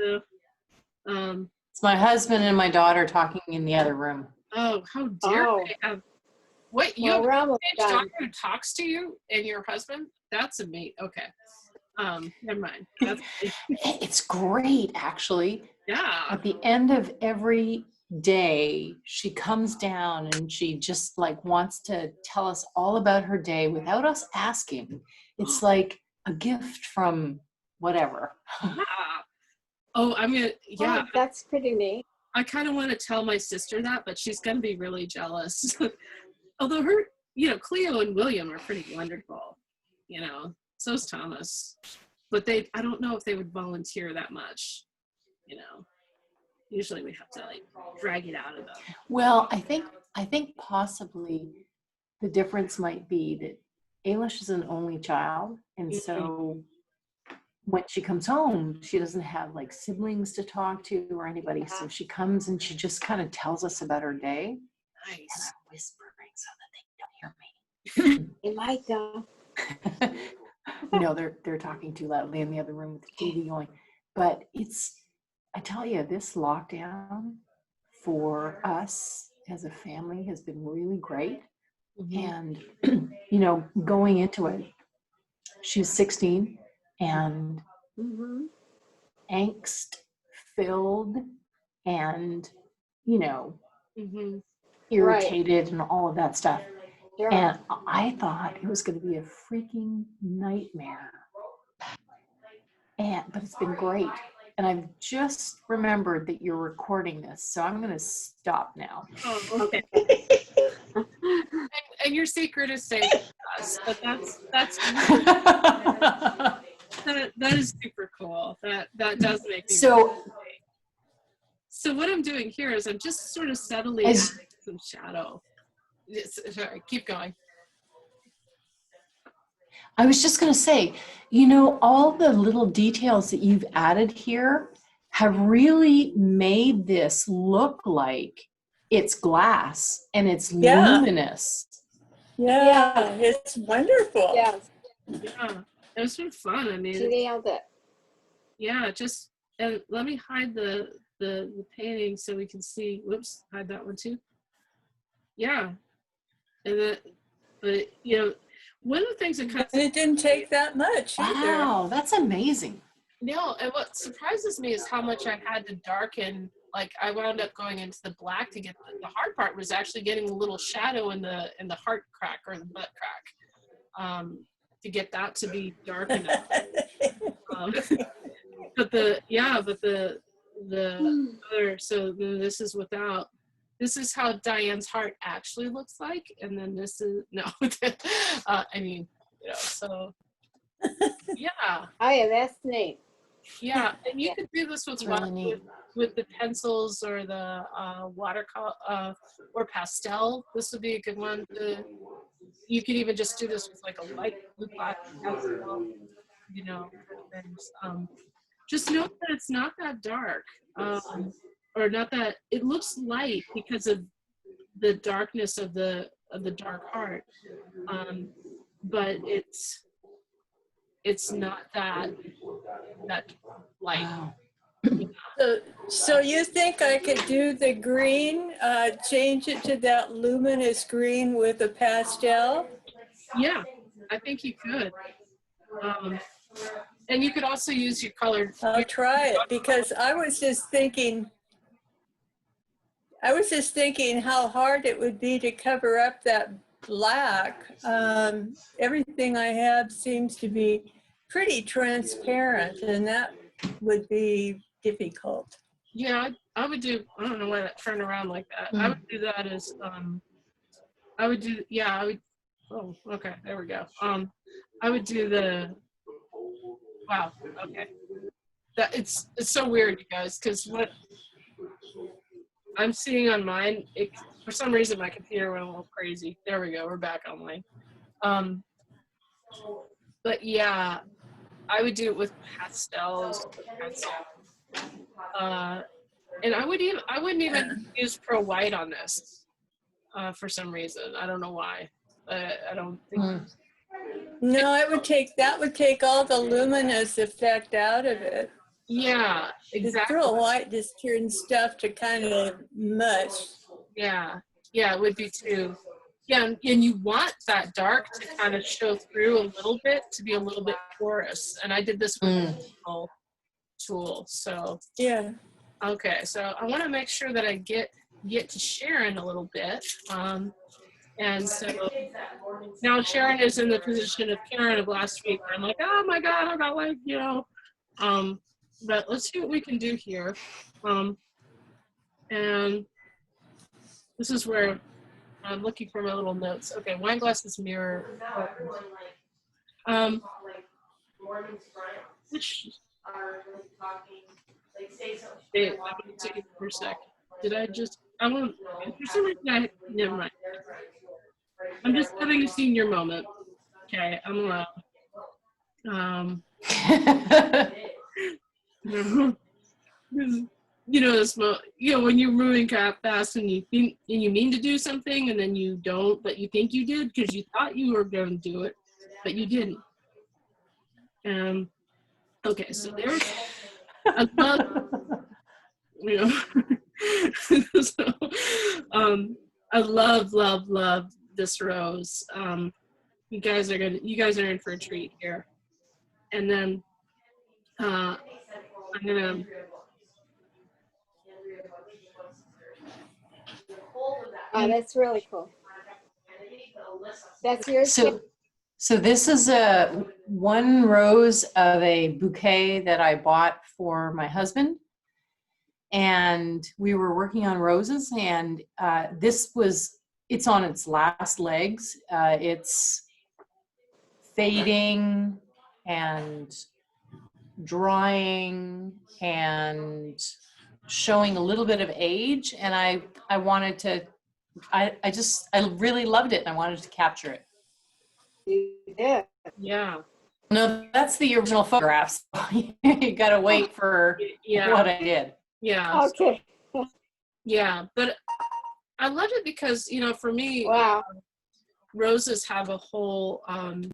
It's my husband and my daughter talking in the other room. Oh, how dare they have. What, you have a daughter who talks to you and your husband? That's amazing. Okay. Never mind. It's great, actually. Yeah. At the end of every day, she comes down and she just like wants to tell us all about her day without us asking. It's like a gift from whatever. Yeah. Oh, I'm gonna. Yeah. Oh, that's pretty neat. I kind of want to tell my sister that, but she's gonna be really jealous. Although her, Cleo and William are pretty wonderful. So's Thomas. But I don't know if they would volunteer that much. Usually we have to like drag it out of them. Well, I think possibly the difference might be that Ailish is an only child, and so when she comes home, she doesn't have like siblings to talk to or anybody. So she comes and she just kind of tells us about her day. Nice. Whispering so that they don't hear me. It might though. No, they're talking too loudly in the other room with the TV going. But I tell you, this lockdown for us as a family has been really great. And, going into it, she was 16 and Mm-hmm. angst filled and, Mm-hmm. irritated and all of that stuff. Sure. And I thought it was going to be a freaking nightmare. But it's been great. And I've just remembered that you're recording this, so I'm going to stop now. Oh, okay. and your secret is safe with us, but that is super cool. That does make me So what I'm doing here is I'm just sort of settling some shadow. Sorry, keep going. I was just going to say, all the little details that you've added here have really made this look like it's glass and it's luminous. Yeah, it's wonderful. Yes, Yeah, it was been fun. I she mean, nailed it. yeah, and let me hide the painting so we can see. Whoops, hide that one too. Yeah, but one of the things that kind of, And it didn't take that much either. Wow, that's amazing. no, and what surprises me is how much I had to darken. Like I wound up going into the black to get the hard part was actually getting a little shadow in the heart crack or the butt crack, to get that to be dark enough. But the other, so then this is without. This is how Diane's heart actually looks like, and then this is no. So yeah. Oh yeah, that's neat. Yeah, and you could do this with Really neat. with the pencils or the watercolor or pastel. This would be a good one. You could even just do this with like a light blue black pastel, kind of things. Just note that it's not that dark, or not that it looks light because of the darkness of the dark heart, but it's not that light. Wow. So you think I could do the green, change it to that luminous green with a pastel? Yeah, I think you could. And you could also use your colored. I'll try it because I was just thinking how hard it would be to cover up that black. Everything I have seems to be pretty transparent, and that would be difficult. Yeah, I would do. I don't know why that turned around like that. I would do that as. I would do. Yeah, I would. Oh, okay. There we go. I would do the. Wow. Okay. That it's so weird, you guys, because what I'm seeing on mine, for some reason my computer went a little crazy. There we go. We're back online. But yeah, I would do it with pastels. And I wouldn't even use pro white on this, for some reason. I don't know why. I don't think. No, that would take all the luminous effect out of it. Yeah, exactly. The pearl white just turns stuff to kind of mush. Yeah, it would be too. Yeah, and you want that dark to kind of show through a little bit, to be a little bit porous. And I did this with a tool. So yeah. Okay, so I want to make sure that I get to Sharon a little bit. And so now Sharon is in the position of Karen of last week. I'm like, oh my God, I got like, but let's see what we can do here. And this is where I'm looking for my little notes. Okay, wine glasses, mirror. Which, wait, I'm gonna take it for a sec. Did I just, I won't, for some reason never mind. I'm just having a senior moment. Okay, I'm allowed. when you're moving fast and you mean to do something and then you don't, but you think you did because you thought you were going to do it, but you didn't. Okay, so there's I love so, I love this rose. You guys are in for a treat here. And then I'm gonna Oh, that's really cool. That's yours, Kim? So this is one rose of a bouquet that I bought for my husband. And we were working on roses, and it's on its last legs. It's fading and drying and showing a little bit of age. And I wanted to, I really loved it, and I wanted to capture it. Yeah. yeah. No, that's the original photographs. You gotta wait for what I did. Yeah. Okay. Yeah, but I love it because for me, Wow. roses have a whole kind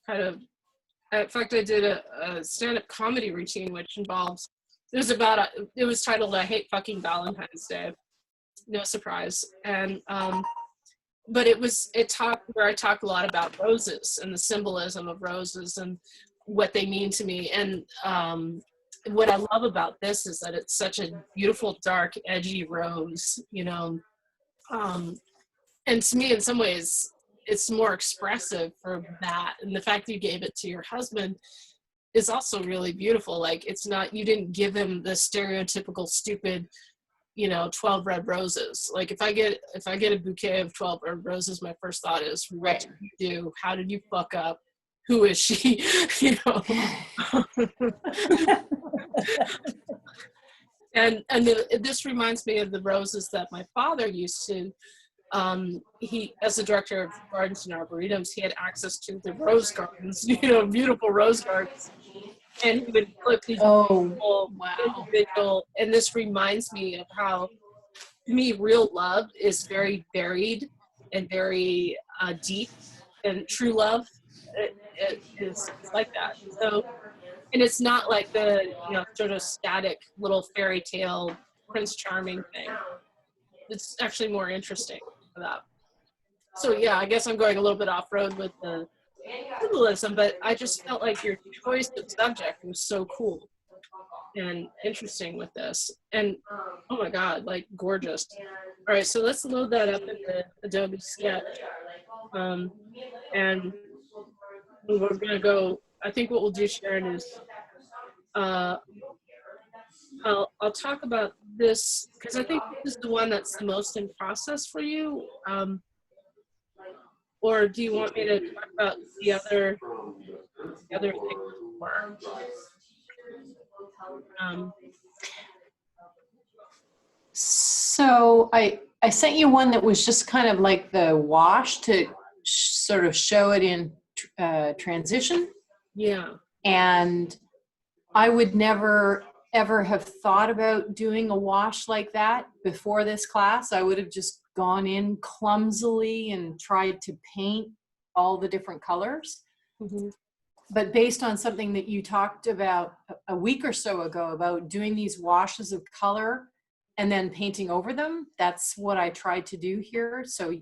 of. In fact, I did a stand-up comedy routine which involves. It was titled "I Hate Fucking Valentine's Day." No surprise, and but it talked where I talk a lot about roses and the symbolism of roses and what they mean to me. And what I love about this is that it's such a beautiful, dark, edgy rose, and to me, in some ways, it's more expressive for that. And the fact that you gave it to your husband is also really beautiful. Like, it's not, you didn't give him the stereotypical stupid 12 red roses. Like, if I get a bouquet of 12 red roses, my first thought is, what did you do? How did you fuck up? Who is she? And this reminds me of the roses that my father used to. He, as the director of gardens and arboretums, he had access to the rose gardens, beautiful rose gardens, and he would clip these individual. And this reminds me of how, to me, real love is very varied and very deep, and true love it is like that. So, and it's not like the sort of static little fairy tale Prince Charming thing. It's actually more interesting for that. So yeah, I guess I'm going a little bit off road with the symbolism, but I just felt like your choice of subject was so cool and interesting with this. And oh my God, like gorgeous. All right, so let's load that up in the Adobe Sketch. And we're gonna go, I think what we'll do, Sharon, is I'll talk about this because I think this is the one that's the most in process for you. Or do you want me to talk about the other thing more? So I sent you one that was just kind of like the wash to sort of show it in transition. Yeah. And I would never ever have thought about doing a wash like that before this class. I would have just gone in clumsily and tried to paint all the different colors. Mm-hmm. But based on something that you talked about a week or so ago about doing these washes of color and then painting over them, that's what I tried to do here. So,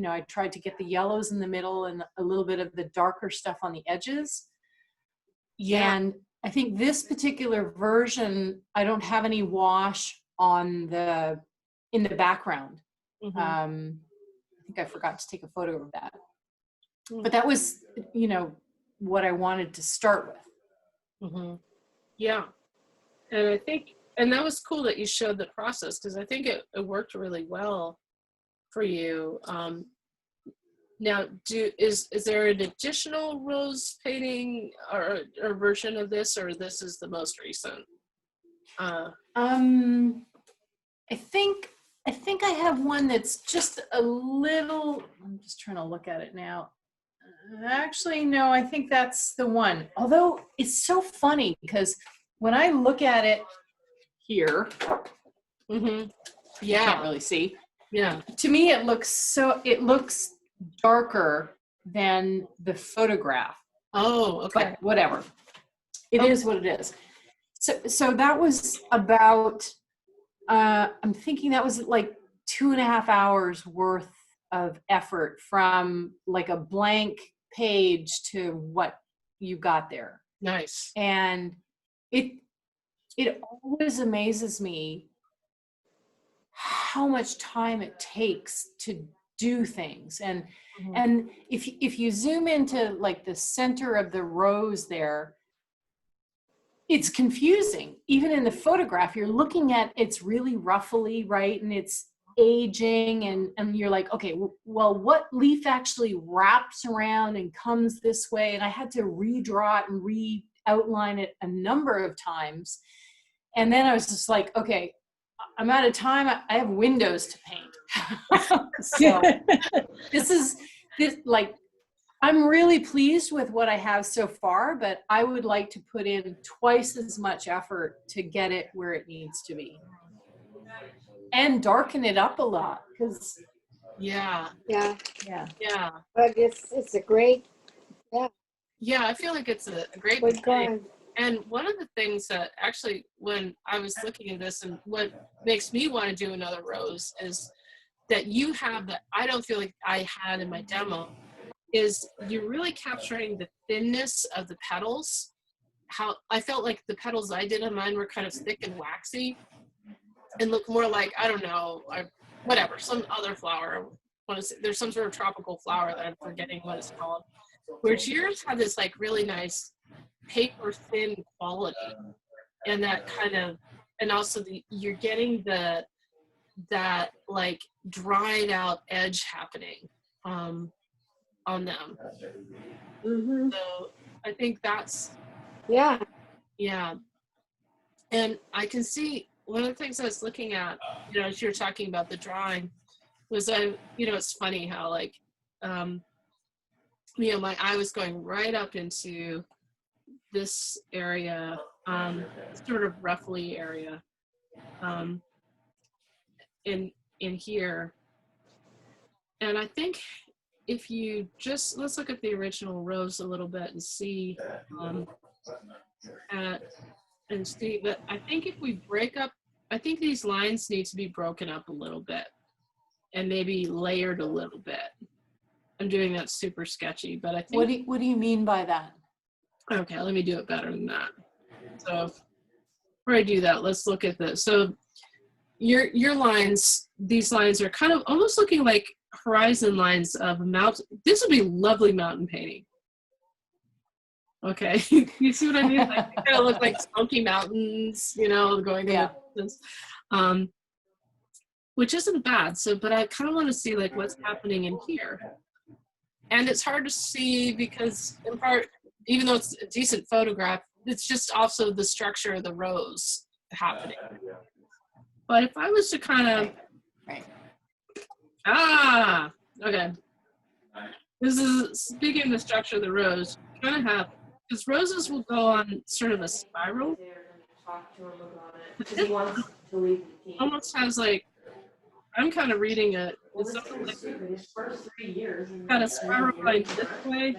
I tried to get the yellows in the middle and a little bit of the darker stuff on the edges. Yeah. And I think this particular version, I don't have any wash in the background. Mm-hmm. I think I forgot to take a photo of that. But that was, what I wanted to start with. Mm-hmm. Yeah. And I think, and that was cool that you showed the process, because I think it worked really well for you. Now, is there an additional rose painting or version of this, or this is the most recent? I think I have one that's just a little. I'm just trying to look at it now. Actually, no, I think that's the one. Although it's so funny because when I look at it, here. Mm-hmm. You can't Yeah. really see. Yeah. To me, it looks darker than the photograph, Oh, okay. but whatever. It Okay. is what it is. So that was about, I'm thinking that was like 2.5 hours worth of effort from like a blank page to what you got there. Nice. And it always amazes me how much time it takes to do things. And Mhm. and if you zoom into like the center of the rose there, it's confusing. Even in the photograph, you're looking at it's really ruffly, right? And it's aging, and you're like, okay, well, what leaf actually wraps around and comes this way? And I had to redraw it and re-outline it a number of times. And then I was just like, okay, I'm out of time. I have windows to paint. So this like, I'm really pleased with what I have so far, but I would like to put in twice as much effort to get it where it needs to be. And darken it up a lot, because Yeah. Yeah, Yeah. but it's a great, Yeah. I feel like it's a great good beginning. going. And one of the things that actually, when I was looking at this, and what makes me want to do another rose is that you have that I don't feel like I had in my demo, is you're really capturing the thinness of the petals. How I felt like the petals I did on mine were kind of thick and waxy and look more like, I don't know, whatever, some other flower. There's some sort of tropical flower that I'm forgetting what it's called. Whereas yours had this like really nice paper thin quality, and that kind of, and also you're getting that like dried out edge happening on them. Mm-hmm. So I think that's, Yeah, yeah. And I can see one of the things I was looking at, as you were talking about the drawing, was it's funny how like, my eye was going right up into this area, sort of roughly area, in here. And I think if you just, let's look at the original rose a little bit and see, but I think if we break up, I think these lines need to be broken up a little bit and maybe layered a little bit. I'm doing that super sketchy, but I think. what do you mean by that? Okay, let me do it better than that. So before I do that, let's look at this. So your lines, these lines are kind of almost looking like horizon lines of a mountain. This would be lovely mountain painting. Okay, you see what I mean? Like they kind of look like Smoky Mountains, going in the distance, which isn't bad. So, but I kind of want to see like what's happening in here, and it's hard to see because in part, even though it's a decent photograph, it's just also the structure of the rose happening. But if I was to kind of, Right. Okay. This is speaking of the structure of the rose, kind of have, because roses will go on sort of a spiral. Almost has like, I'm kind of reading it. It's like kind of spiral going this way.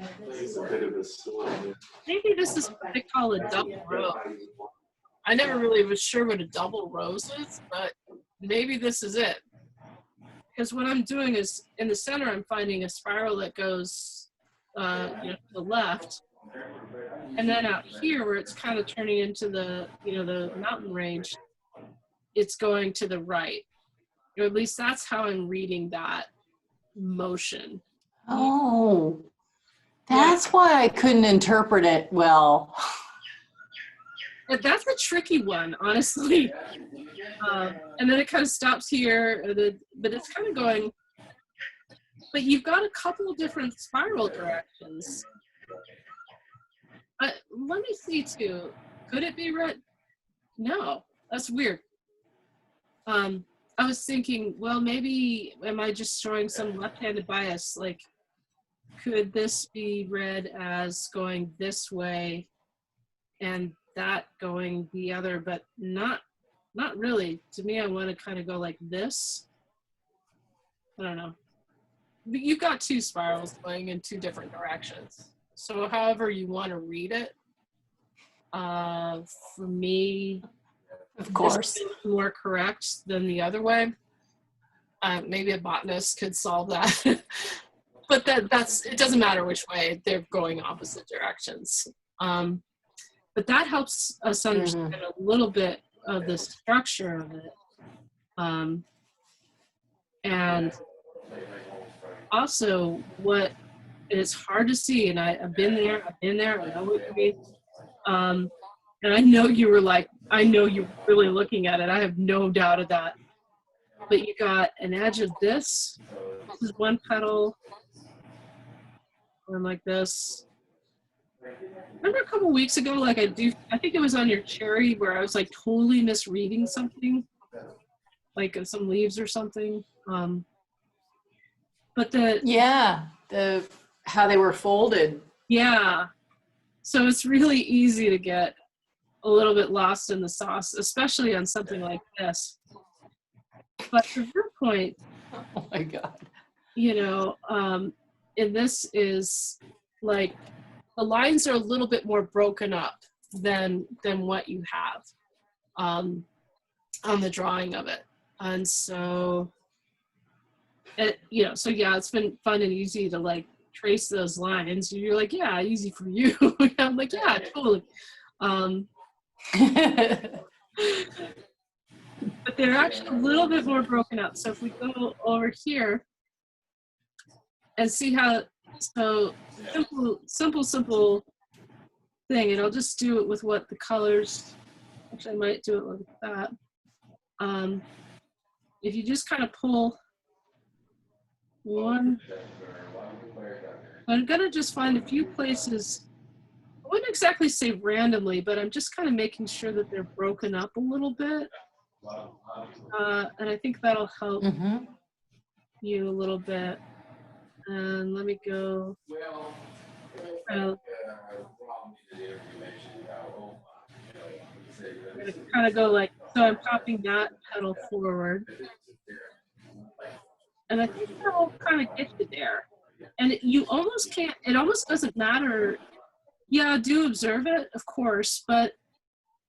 Maybe this is what they call a double rose. I never really was sure what a double rose is, but maybe this is it. Because what I'm doing is, in the center, I'm finding a spiral that goes to the left. And then out here, where it's kind of turning into the mountain range, it's going to the right. Or at least that's how I'm reading that motion. Oh, that's why I couldn't interpret it well. But that's a tricky one, honestly. And then it kind of stops here, but it's kind of going. But you've got a couple of different spiral directions. Let me see too. Could it be red? No, that's weird. I was thinking, well, maybe am I just showing some left-handed bias? Like, could this be read as going this way and that going the other, but not not really. To me, I want to kind of go like this. I don't know. But you've got two spirals going in two different directions. So however you want to read it, for me, Of course. is more correct than the other way. Maybe a botanist could solve that. But that's it doesn't matter which way, they're going opposite directions. But that helps us understand a little bit of the structure of it. And also what is hard to see, and I've been there, I know what you mean. And I know you were like, I know you're really looking at it. I have no doubt of that. But you got an edge of this. This is one petal. One like this. Remember a couple weeks ago, like I think it was on your cherry where I was like totally misreading something, like some leaves or something. But How they were folded. Yeah. So it's really easy to get a little bit lost in the sauce, especially on something like this. But to your point, Oh my God. you know, and this is like the lines are a little bit more broken up than what you have on the drawing of it. And so so yeah, it's been fun and easy to like trace those lines. You're like, yeah, easy for you. I'm like, yeah, totally. But they're actually a little bit more broken up. So if we go over here and see how, so simple thing, and I'll just do it with what the colors, actually I might do it like that. If you just kind of pull one, I'm gonna just find a few places, I wouldn't exactly say randomly, but I'm just kind of making sure that they're broken up a little bit. And I think that'll help you a little bit. And let me go. I'm gonna kind of go like, so I'm popping that petal forward. And I think that'll kind of get you there. And you almost can't, it almost doesn't matter. Yeah, do observe it, of course, but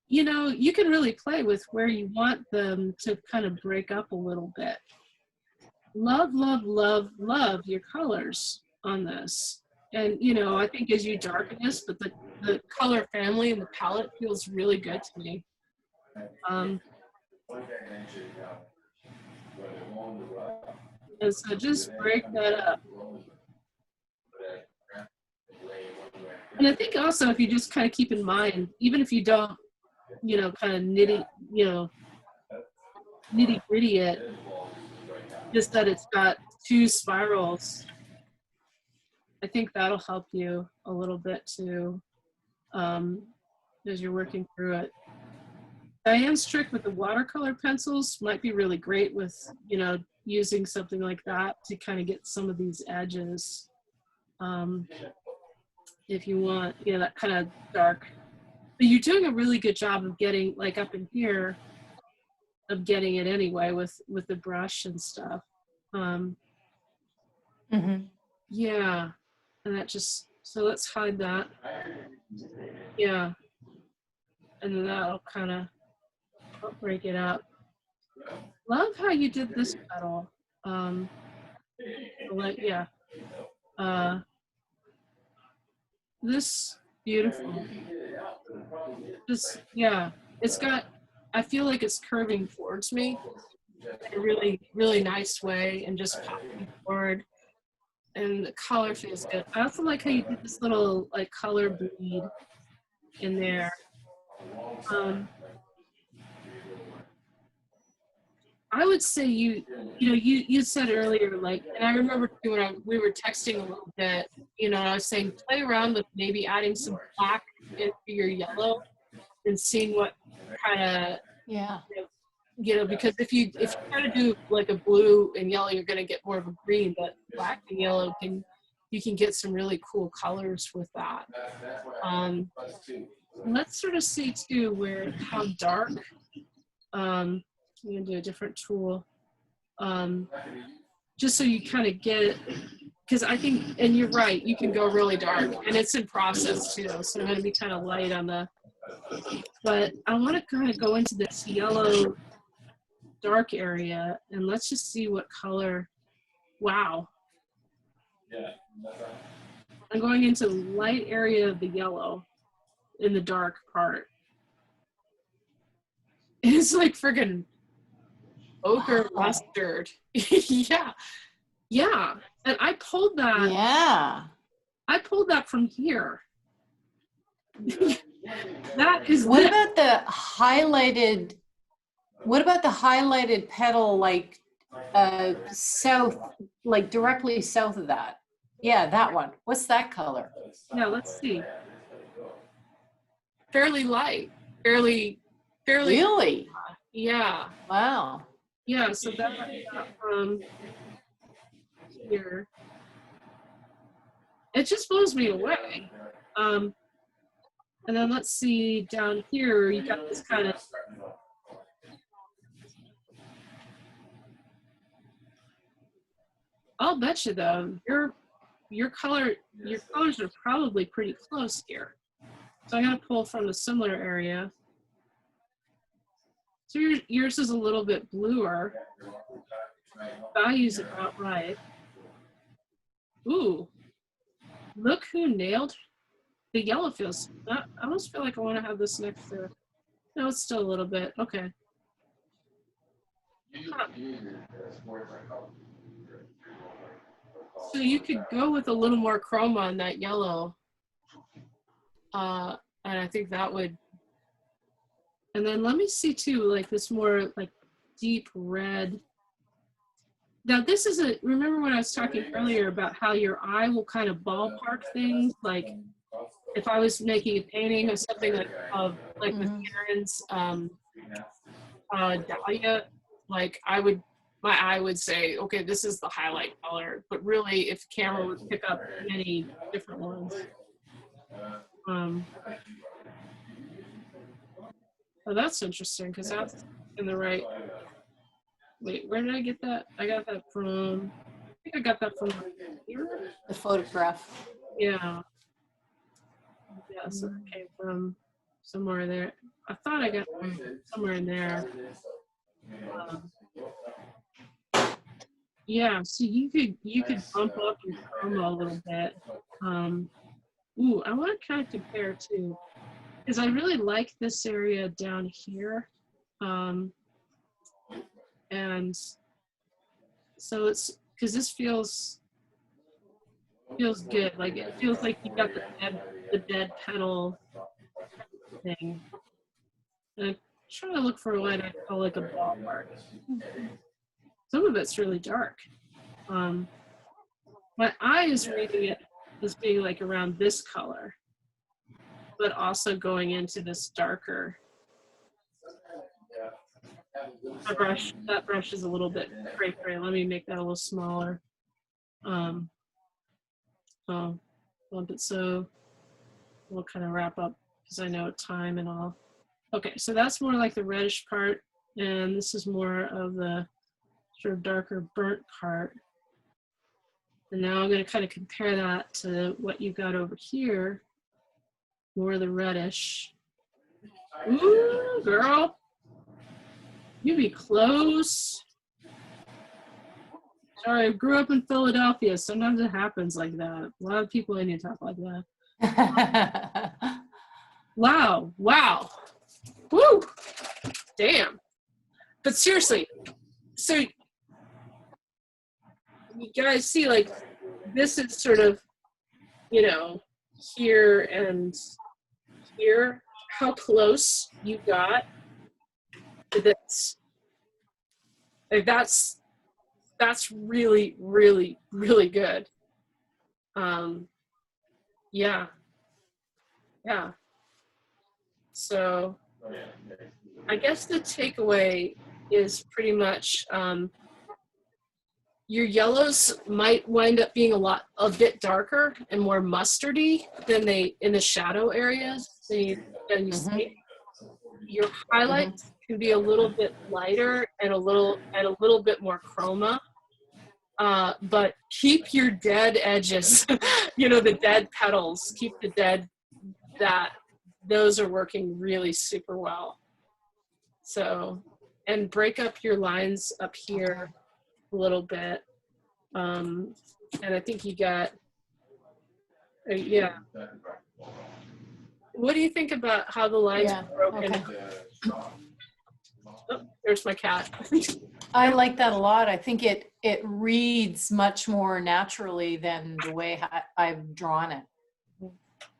you can really play with where you want them to kind of break up a little bit. Love, love, love, love your colors on this. And, I think as you darken this, but the color family and the palette feels really good to me. And so just break that up. And I think also if you just kind of keep in mind, even if you don't, kind of nitty gritty it, just that it's got two spirals, I think that'll help you a little bit too, as you're working through it. Diane's trick with the watercolor pencils might be really great with, using something like that to kind of get some of these edges. If you want, that kind of dark. But you're doing a really good job of getting, like up in here, of getting it anyway with the brush and stuff. Yeah, and that just, so let's hide that. Yeah, and then that'll kind of break it up. Love how you did this petal. Yeah. This beautiful. This, yeah, it's got, I feel like it's curving towards me in a really, really nice way and just popping forward. And the color feels good. I also like how you did this little like color bleed in there. I would say you said earlier, like, and I remember too when we were texting a little bit, I was saying play around with maybe adding some black into your yellow and seeing what kind of, because if you try to do like a blue and yellow, you're going to get more of a green, but black and yellow you can get some really cool colors with that. Let's sort of see too how dark I'm gonna do a different tool. Just so you kind of get it, because I think, and you're right, you can go really dark, and it's in process too, so I'm gonna be kind of light on the, but I want to kind of go into this yellow dark area, and let's just see what color. Wow. I'm going into the light area of the yellow in the dark part. It's like friggin' ochre mustard. Yeah. Yeah. And I pulled that. Yeah. I pulled that from here. That is What about the highlighted, what about the highlighted petal, like south, like directly south of that? Yeah, that one. What's that color? Yeah, let's see. Fairly light. Fairly. Really? Yeah. Wow. Yeah, so that from here. It just blows me away. And then let's see down here, you got this kind of, I'll bet you though, your colors are probably pretty close here. So I'm gonna pull from a similar area. So yours is a little bit bluer. Value's about right. Ooh, look who nailed the yellow feels. I almost feel like I want to have this next to, no, it's still a little bit, okay. Huh. So you could go with a little more chroma on that yellow. And I think that would, and then let me see too, like this more like deep red. Now this is a, remember when I was talking earlier about how your eye will kind of ballpark things, like if I was making a painting of something like with Karen's Dahlia, like my eye would say, okay, this is the highlight color, but really if the camera would pick up many different ones. Oh, that's interesting, because that's in the right, wait, where did I get that? I got that from, I think I got that from here. The photograph. Yeah. Yeah, so it came from somewhere there. I thought I got somewhere in there. Yeah, so you could bump up your chroma a little bit. Ooh, I want to kind of compare too, because I really like this area down here. And so it's, because this feels good. Like it feels like you got the dead petal thing. And I'm trying to look for what I call like a ballpark. Some of it's really dark. My eye is reading it as being like around this color, but also going into this darker. That brush is a little bit cray. Let me make that a little smaller. Bump it so we'll kind of wrap up because I know time and all. Okay, so that's more like the reddish part, and this is more of the sort of darker burnt part. And now I'm going to kind of compare that to what you got over here, more of the reddish. Ooh, girl, you be close. Sorry, I grew up in Philadelphia. Sometimes it happens like that. A lot of people in here talk like that. Wow, wow. Woo! Damn. But seriously, so you guys see, like, this is sort of, you know, here and here, how close you got to this. Like, that's really, really, really good. Yeah. Yeah. So I guess the takeaway is pretty much your yellows might wind up being a bit darker and more mustardy than they in the shadow areas than you see. Your highlights can be a little bit lighter and a little bit more chroma. But keep your dead edges, the dead petals, keep the dead, those are working really super well. So, and break up your lines up here a little bit. And I think you got, yeah. What do you think about how the lines are broken? Okay. Oh, there's my cat. I like that a lot. I think it reads much more naturally than the way I've drawn it.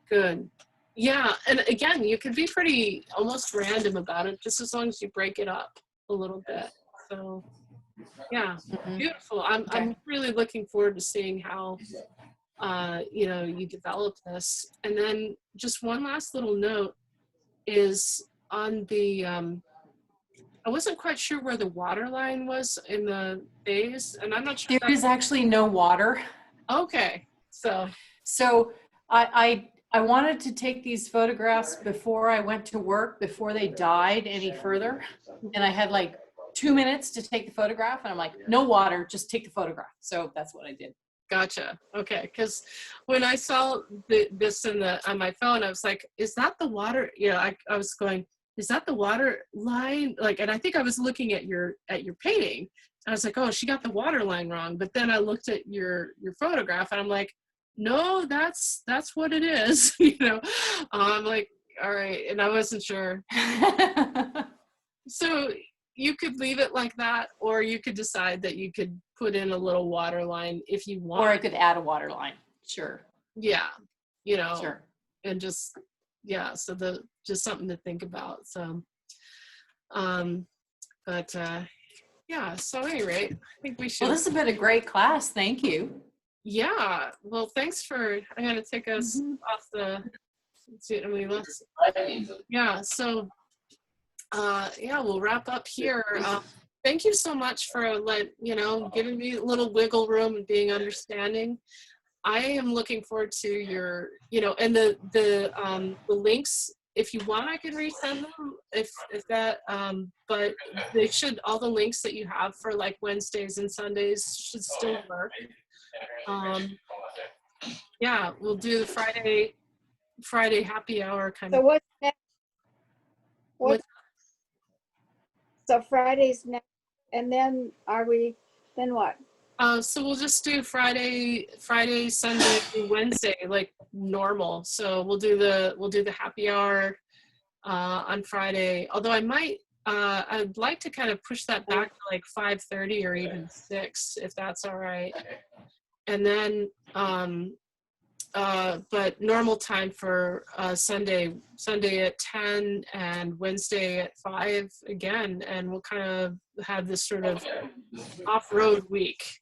Good. Yeah, and again, you can be pretty almost random about it, just as long as you break it up a little bit. So, yeah, beautiful. I'm really looking forward to seeing how you develop this. And then just one last little note is on the I wasn't quite sure where the water line was in the vase, and I'm not sure. There is actually no water. Okay, so I wanted to take these photographs before I went to work, before they died any further, and I had like 2 minutes to take the photograph, and I'm like, no water, just take the photograph. So that's what I did. Gotcha. Okay, because when I saw this on my phone, I was like, "Is that the water?" I was going, "Is that the water line?" Like, and I think I was looking at your painting. And I was like, "Oh, she got the water line wrong." But then I looked at your photograph, and I'm like, "No, that's what it is." I'm like, "All right," and I wasn't sure. So you could leave it like that, or you could decide that you could put in a little water line if you want. Or I could add a water line. Sure. Yeah. Sure. And just, yeah, so just something to think about. So, yeah, so at any rate, I think we should. Well, this has been a great class. Thank you. Yeah. Well, thanks for, I'm going to take us off the, yeah, so, yeah, we'll wrap up here. Thank you so much for giving me a little wiggle room and being understanding. I am looking forward to your, and the links. If you want, I can resend them. If that, but all the links that you have for like Wednesdays and Sundays should still work. Yeah, we'll do the Friday happy hour kind So of. what's next? So Friday's next, and then then what? So we'll just do Friday, Sunday, Wednesday, like normal. So we'll do the happy hour on Friday. Although I'd like to kind of push that back to like 5:30 or even 6, if that's all right. And then, but normal time for Sunday at 10 and Wednesday at 5 again. And we'll kind of have this sort of off-road week.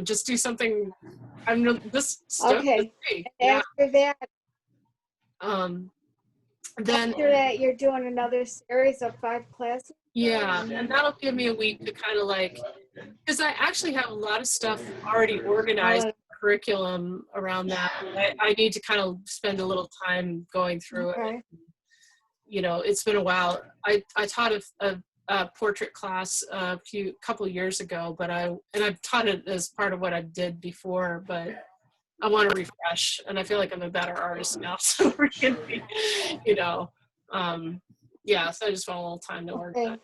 Just do something. This stuff. Okay. Yeah. After that, then after that, you're doing another series of 5 classes. yeah, and that'll give me a week to kind of because I actually have a lot of stuff already organized, curriculum around that. I need to kind of spend a little time going through it. It's been a while. I taught a portrait class a couple years ago, but I've taught it as part of what I did before, but I want to refresh, and I feel like I'm a better artist now. So we're gonna be, yeah. So I just want a little time to work. Okay.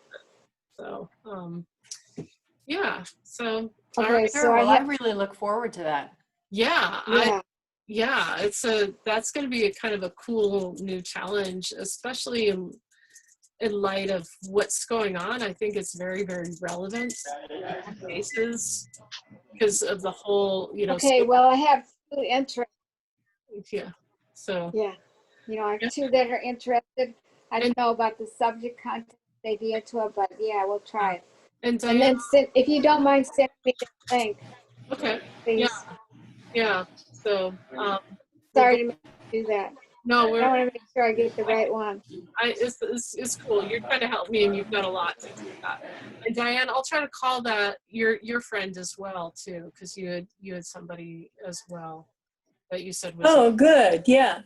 So, yeah. So, Okay, right, so I really look forward to that. yeah, yeah. That's going to be a kind of a cool new challenge, especially in light of what's going on. I think it's very, very relevant cases because of the whole, Okay, well, I have 2 interested. yeah. So Yeah. I have 2 that are interested. I don't know about the subject content idea to it, but yeah, we'll try it. and then if you don't mind sending me the link. Okay. Please. Yeah. So Sorry to make you do that. No, I want to make sure I get the right one. It's cool. You're trying to help me, and you've done a lot to do that. And Diane, I'll try to call that your friend as well too, because you had somebody as well that you said was. Oh, good. Yeah.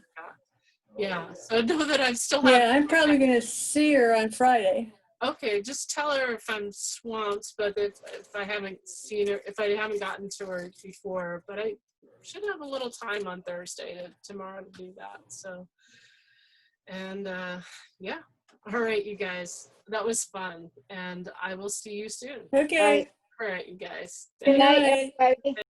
Yeah, so know that I'm still Yeah, I'm probably gonna see her on Friday. Okay, just tell her if I'm swamped, but if I haven't seen her, if I haven't gotten to her before, but I should have a little time on Thursday tomorrow to do that. So, and yeah, all right, you guys, that was fun, and I will see you soon. Okay. Right. All right, you guys. Good Good night, night. everybody.